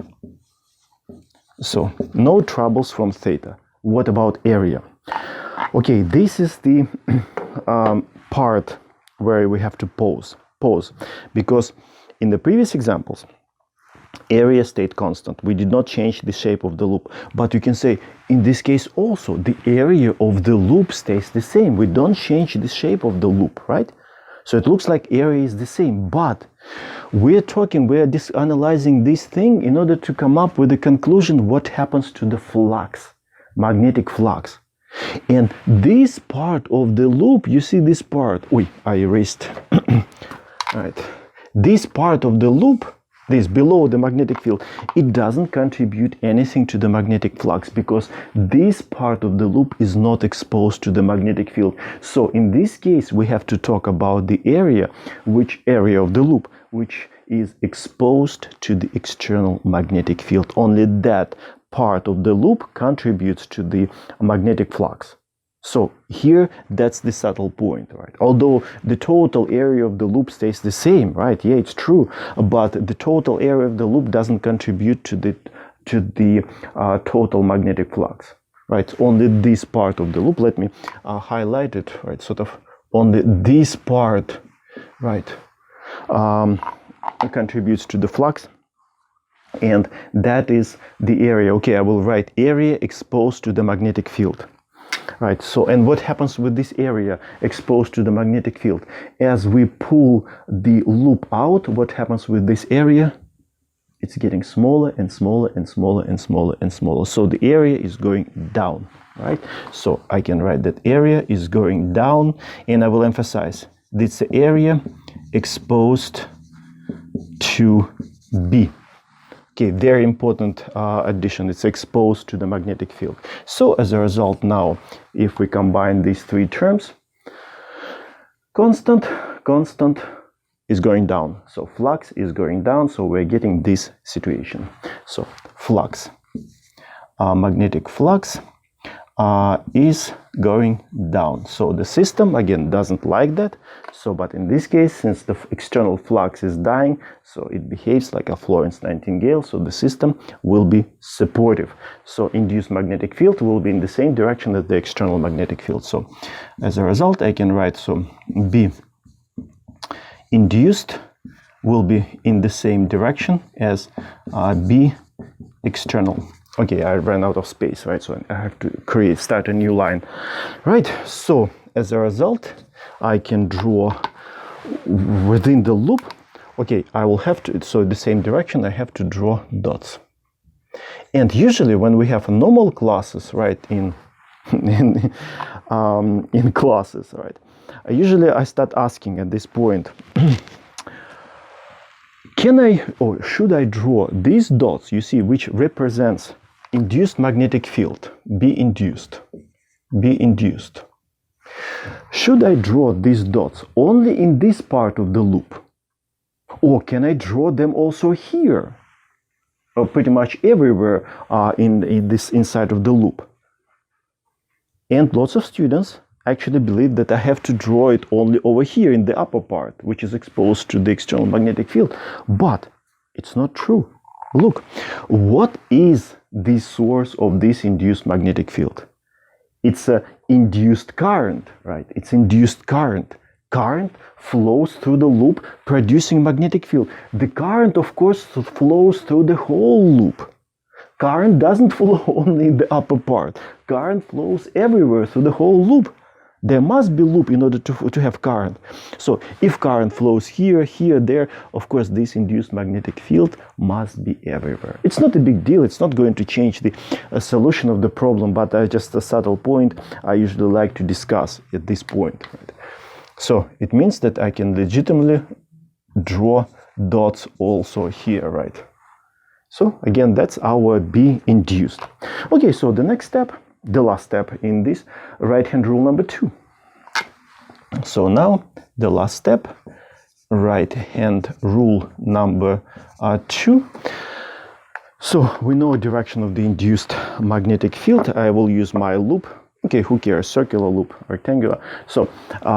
So no troubles from theta. What about area? Okay, this is the part where we have to pause, because in the previous examples, area stayed constant. We did not change the shape of the loop. But you can say, in this case also, the area of the loop stays the same. We don't change the shape of the loop, right? So it looks like area is the same. But we're analyzing this thing in order to come up with the conclusion what happens to the flux, magnetic flux. And this part of the loop, you see this part, I erased. All right. This part of the loop, this below the magnetic field, it doesn't contribute anything to the magnetic flux because this part of the loop is not exposed to the magnetic field. So in this case, we have to talk about the area, which area of the loop, which is exposed to the external magnetic field. Only that part of the loop contributes to the magnetic flux. So here, that's the subtle point, right? Although the total area of the loop stays the same, right? Yeah, it's true, but the total area of the loop doesn't contribute to the total magnetic flux, right? Only this part of the loop. Let me highlight it, right? Sort of only this part, right, contributes to the flux. And that is the area. Okay, I will write area exposed to the magnetic field. Right, so, and what happens with this area exposed to the magnetic field? As we pull the loop out, what happens with this area? It's getting smaller and smaller and smaller and smaller and smaller. So the area is going down, right? So I can write that area is going down, and I will emphasize this area exposed to B. Okay, very important addition. It's exposed to the magnetic field. So as a result, now, if we combine these three terms, constant is going down. So flux is going down. So we're getting this situation. So flux, magnetic flux is going down. So the system, again, doesn't like that. So, but in this case, since the external flux is dying, so it behaves like a Florence Nightingale, so the system will be supportive. So induced magnetic field will be in the same direction as the external magnetic field. So as a result, I can write, so B induced will be in the same direction as B external. Okay, I ran out of space, right? So I have to start a new line, right? So as a result, I can draw within the loop. Okay, I will have to, so the same direction, I have to draw dots. And usually when we have normal classes, right, in classes, right, usually I start asking at this point, can I, or should I draw these dots, you see, which represents induced magnetic field, B induced, B induced. Should I draw these dots only in this part of the loop? Or can I draw them also here? Or pretty much everywhere in this inside of the loop? And lots of students actually believe that I have to draw it only over here in the upper part, which is exposed to the external magnetic field. But it's not true. Look, what is the source of this induced magnetic field? It's an induced current, right? It's induced current. Current flows through the loop, producing magnetic field. The current, of course, flows through the whole loop. Current doesn't flow only in the upper part. Current flows everywhere through the whole loop. There must be loop in order to have current. So if current flows here, here, there, of course, this induced magnetic field must be everywhere. It's not a big deal. It's not going to change the solution of the problem, but just a subtle point I usually like to discuss at this point. Right? So it means that I can legitimately draw dots also here, right? So again, that's our B induced. Okay, so the next step, the last step in this right-hand rule number 2. So now the last step, right-hand rule number 2. So we know direction of the induced magnetic field. I will use my loop. Okay, who cares? Circular loop, rectangular. So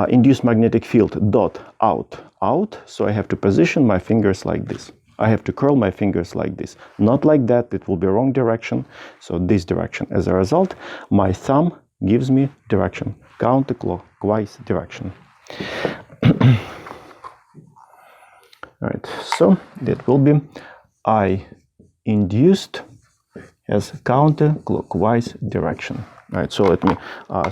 induced magnetic field dot out, out. So I have to position my fingers like this. I have to curl my fingers like this. Not like that, it will be wrong direction. So this direction. As a result, my thumb gives me direction, counterclockwise direction. Right, so that will be I induced as counterclockwise direction. Right, so let me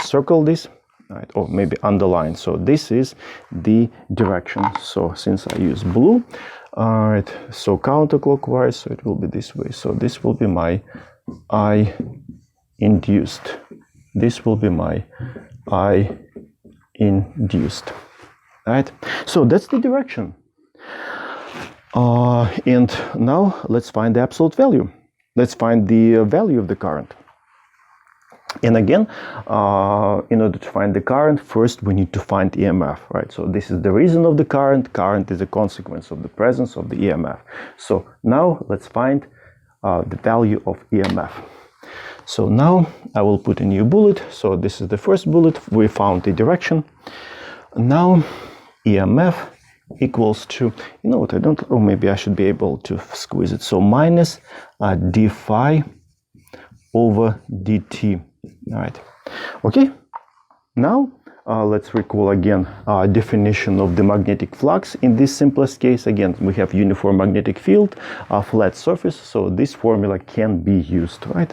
circle this, right, or maybe underline. So this is the direction. So since I use blue, all right, so counterclockwise, so it will be this way. So this will be my I induced. This will be my I induced. Right? So that's the direction. And now let's find the absolute value. Let's find the value of the current. And again, in order to find the current, first we need to find EMF, right? So this is the reason of the current. Current is a consequence of the presence of the EMF. So now let's find the value of EMF. So now I will put a new bullet. So this is the first bullet. We found the direction. Now EMF equals to, you know what, I don't, or maybe I should be able to squeeze it. So minus d phi over dt. All right. Okay. Now let's recall again definition of the magnetic flux. In this simplest case, again, we have uniform magnetic field, flat surface. So this formula can be used, right?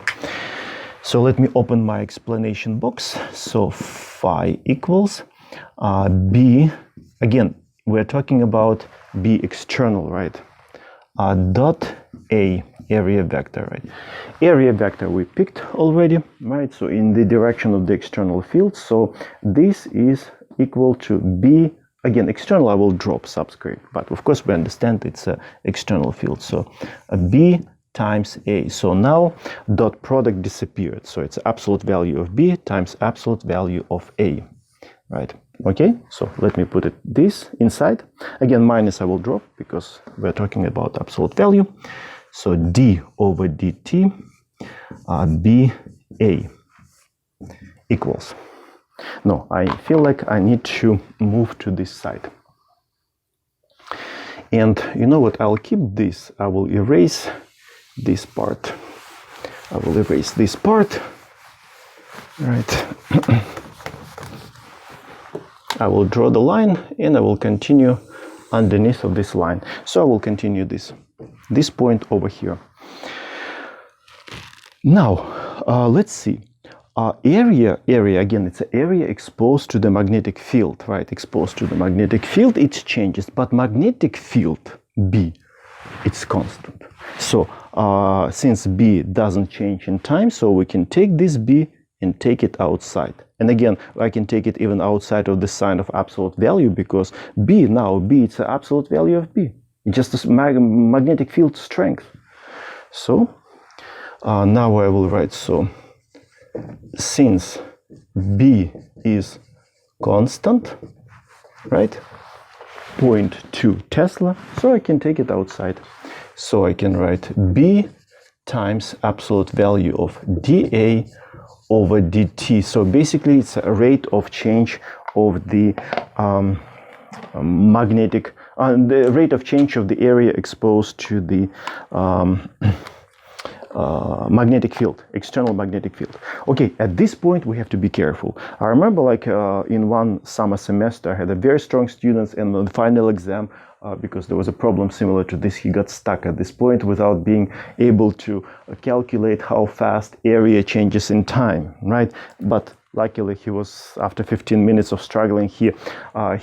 So let me open my explanation box. So phi equals B, again, we're talking about B external, right? Dot A, area vector, right? Area vector we picked already, right? So in the direction of the external field. So this is equal to B, again, external I will drop subscript, but of course we understand it's an external field. So B times A. So now dot product disappeared. So it's absolute value of B times absolute value of A, right? Okay, so let me put this inside. Again, minus I will drop because we're talking about absolute value. So d over dt BA equals. No, I feel like I need to move to this side. And you know what, I'll keep this. I will erase this part. I will erase this part. Right. I will draw the line and I will continue underneath of this line. So I will continue this point over here. Now, let's see. Area, again, it's an area exposed to the magnetic field, right? Exposed to the magnetic field, it changes, but magnetic field, B, it's constant. So since B doesn't change in time, so we can take this B and take it outside. And again, I can take it even outside of the sign of absolute value because B, it's the absolute value of B. It's just a magnetic field strength. So now I will write, so since B is constant, right, 0.2 Tesla, so I can take it outside. So I can write B times absolute value of dA over dt. So basically it's a rate of change of the the rate of change of the area exposed to the magnetic field, external magnetic field. Okay, at this point we have to be careful. I remember like in one summer semester I had a very strong student, and on the final exam because there was a problem similar to this, he got stuck at this point without being able to calculate how fast area changes in time, right? But luckily he was, after 15 minutes of struggling, he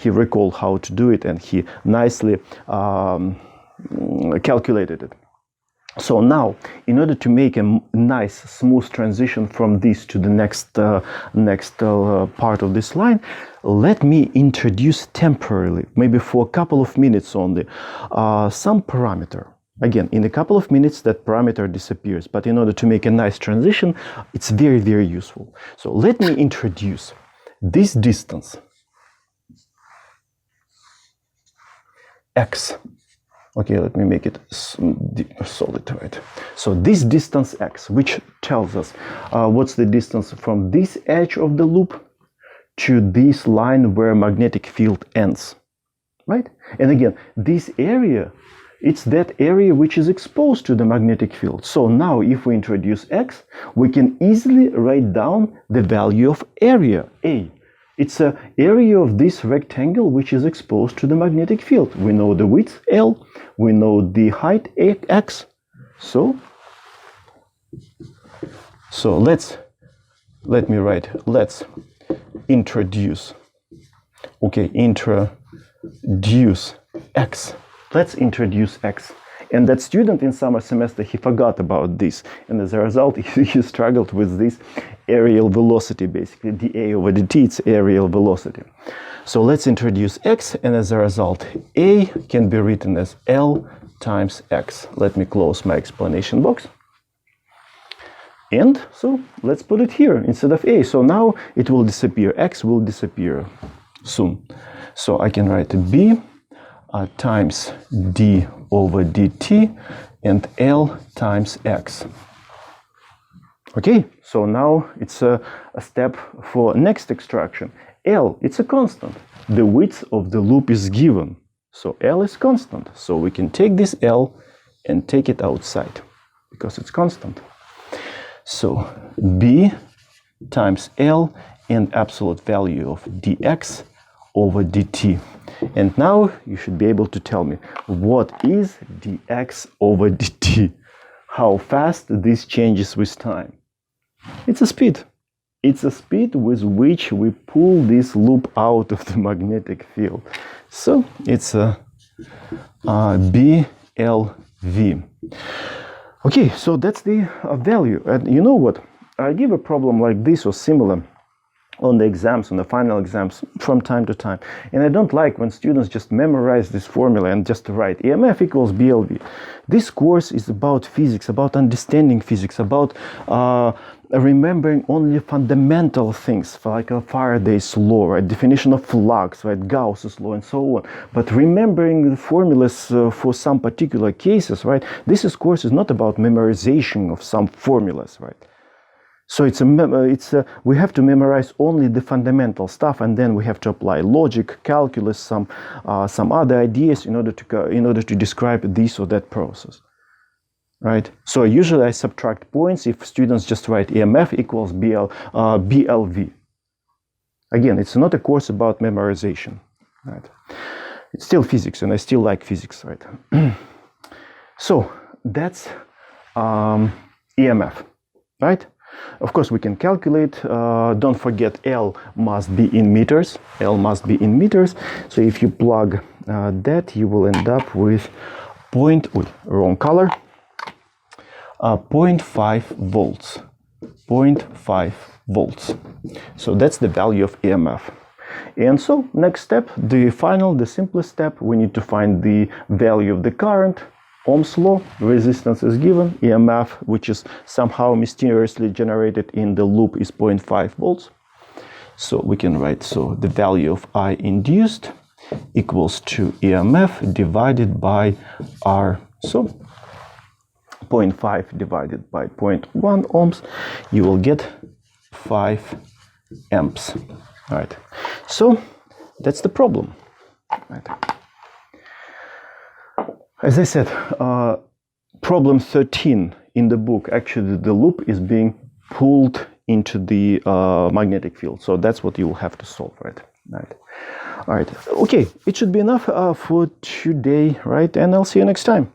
recalled how to do it and he nicely calculated it. So now, in order to make a nice, smooth transition from this to the next part of this line, let me introduce temporarily, maybe for a couple of minutes only, some parameter. Again, in a couple of minutes, that parameter disappears. But in order to make a nice transition, it's very, very useful. So let me introduce this distance, x. Okay, let me make it solid, right? So this distance x, which tells us what's the distance from this edge of the loop to this line where magnetic field ends, right? And again, this area, it's that area which is exposed to the magnetic field. So now if we introduce x, we can easily write down the value of area, A. It's an area of this rectangle which is exposed to the magnetic field. We know the width L, we know the height x. So let's introduce. Okay, introduce x. Let's introduce x. And that student in summer semester, he forgot about this. And as a result, he struggled with this areal velocity, basically. dA over dt, it's areal velocity. So let's introduce x, and as a result, A can be written as L times x. Let me close my explanation box. And so let's put it here instead of A. So now it will disappear. X will disappear soon. So I can write B times d over dt and L times x. Okay, so now it's a step for next extraction. L, it's a constant. The width of the loop is given. So L is constant. So we can take this L and take it outside because it's constant. So B times L and absolute value of dx over dt. And now you should be able to tell me what is dx over dt? How fast this changes with time? It's a speed. It's a speed with which we pull this loop out of the magnetic field. So it's a BLV. Okay, so that's the value. And you know what? I give a problem like this or similar on the exams, on the final exams, from time to time. And I don't like when students just memorize this formula and just write EMF equals BLV. This course is about physics, about understanding physics, about remembering only fundamental things, like Faraday's law, right? Definition of flux, right? Gauss's law, and so on. But remembering the formulas for some particular cases, right? This course is not about memorization of some formulas, right? So we have to memorize only the fundamental stuff, and then we have to apply logic, calculus, some other ideas in order to describe this or that process, right? So usually I subtract points if students just write EMF equals BLV. Again, it's not a course about memorization, right? It's still physics, and I still like physics, right? So that's EMF, right? Of course, we can calculate. Don't forget L must be in meters. L must be in meters. So if you plug that, you will end up with wrong color. 0.5 volts. 0.5 volts. So that's the value of EMF. And so next step, the simplest step, we need to find the value of the current. Ohm's law, resistance is given, EMF, which is somehow mysteriously generated in the loop, is 0.5 volts. So we can write, so the value of I induced equals to EMF divided by R. So 0.5 divided by 0.1 ohms, you will get 5 amps. All right. So that's the problem. Right. As I said, problem 13 in the book, actually the loop is being pulled into the magnetic field. So that's what you will have to solve, right? All right. Okay, it should be enough for today, right? And I'll see you next time.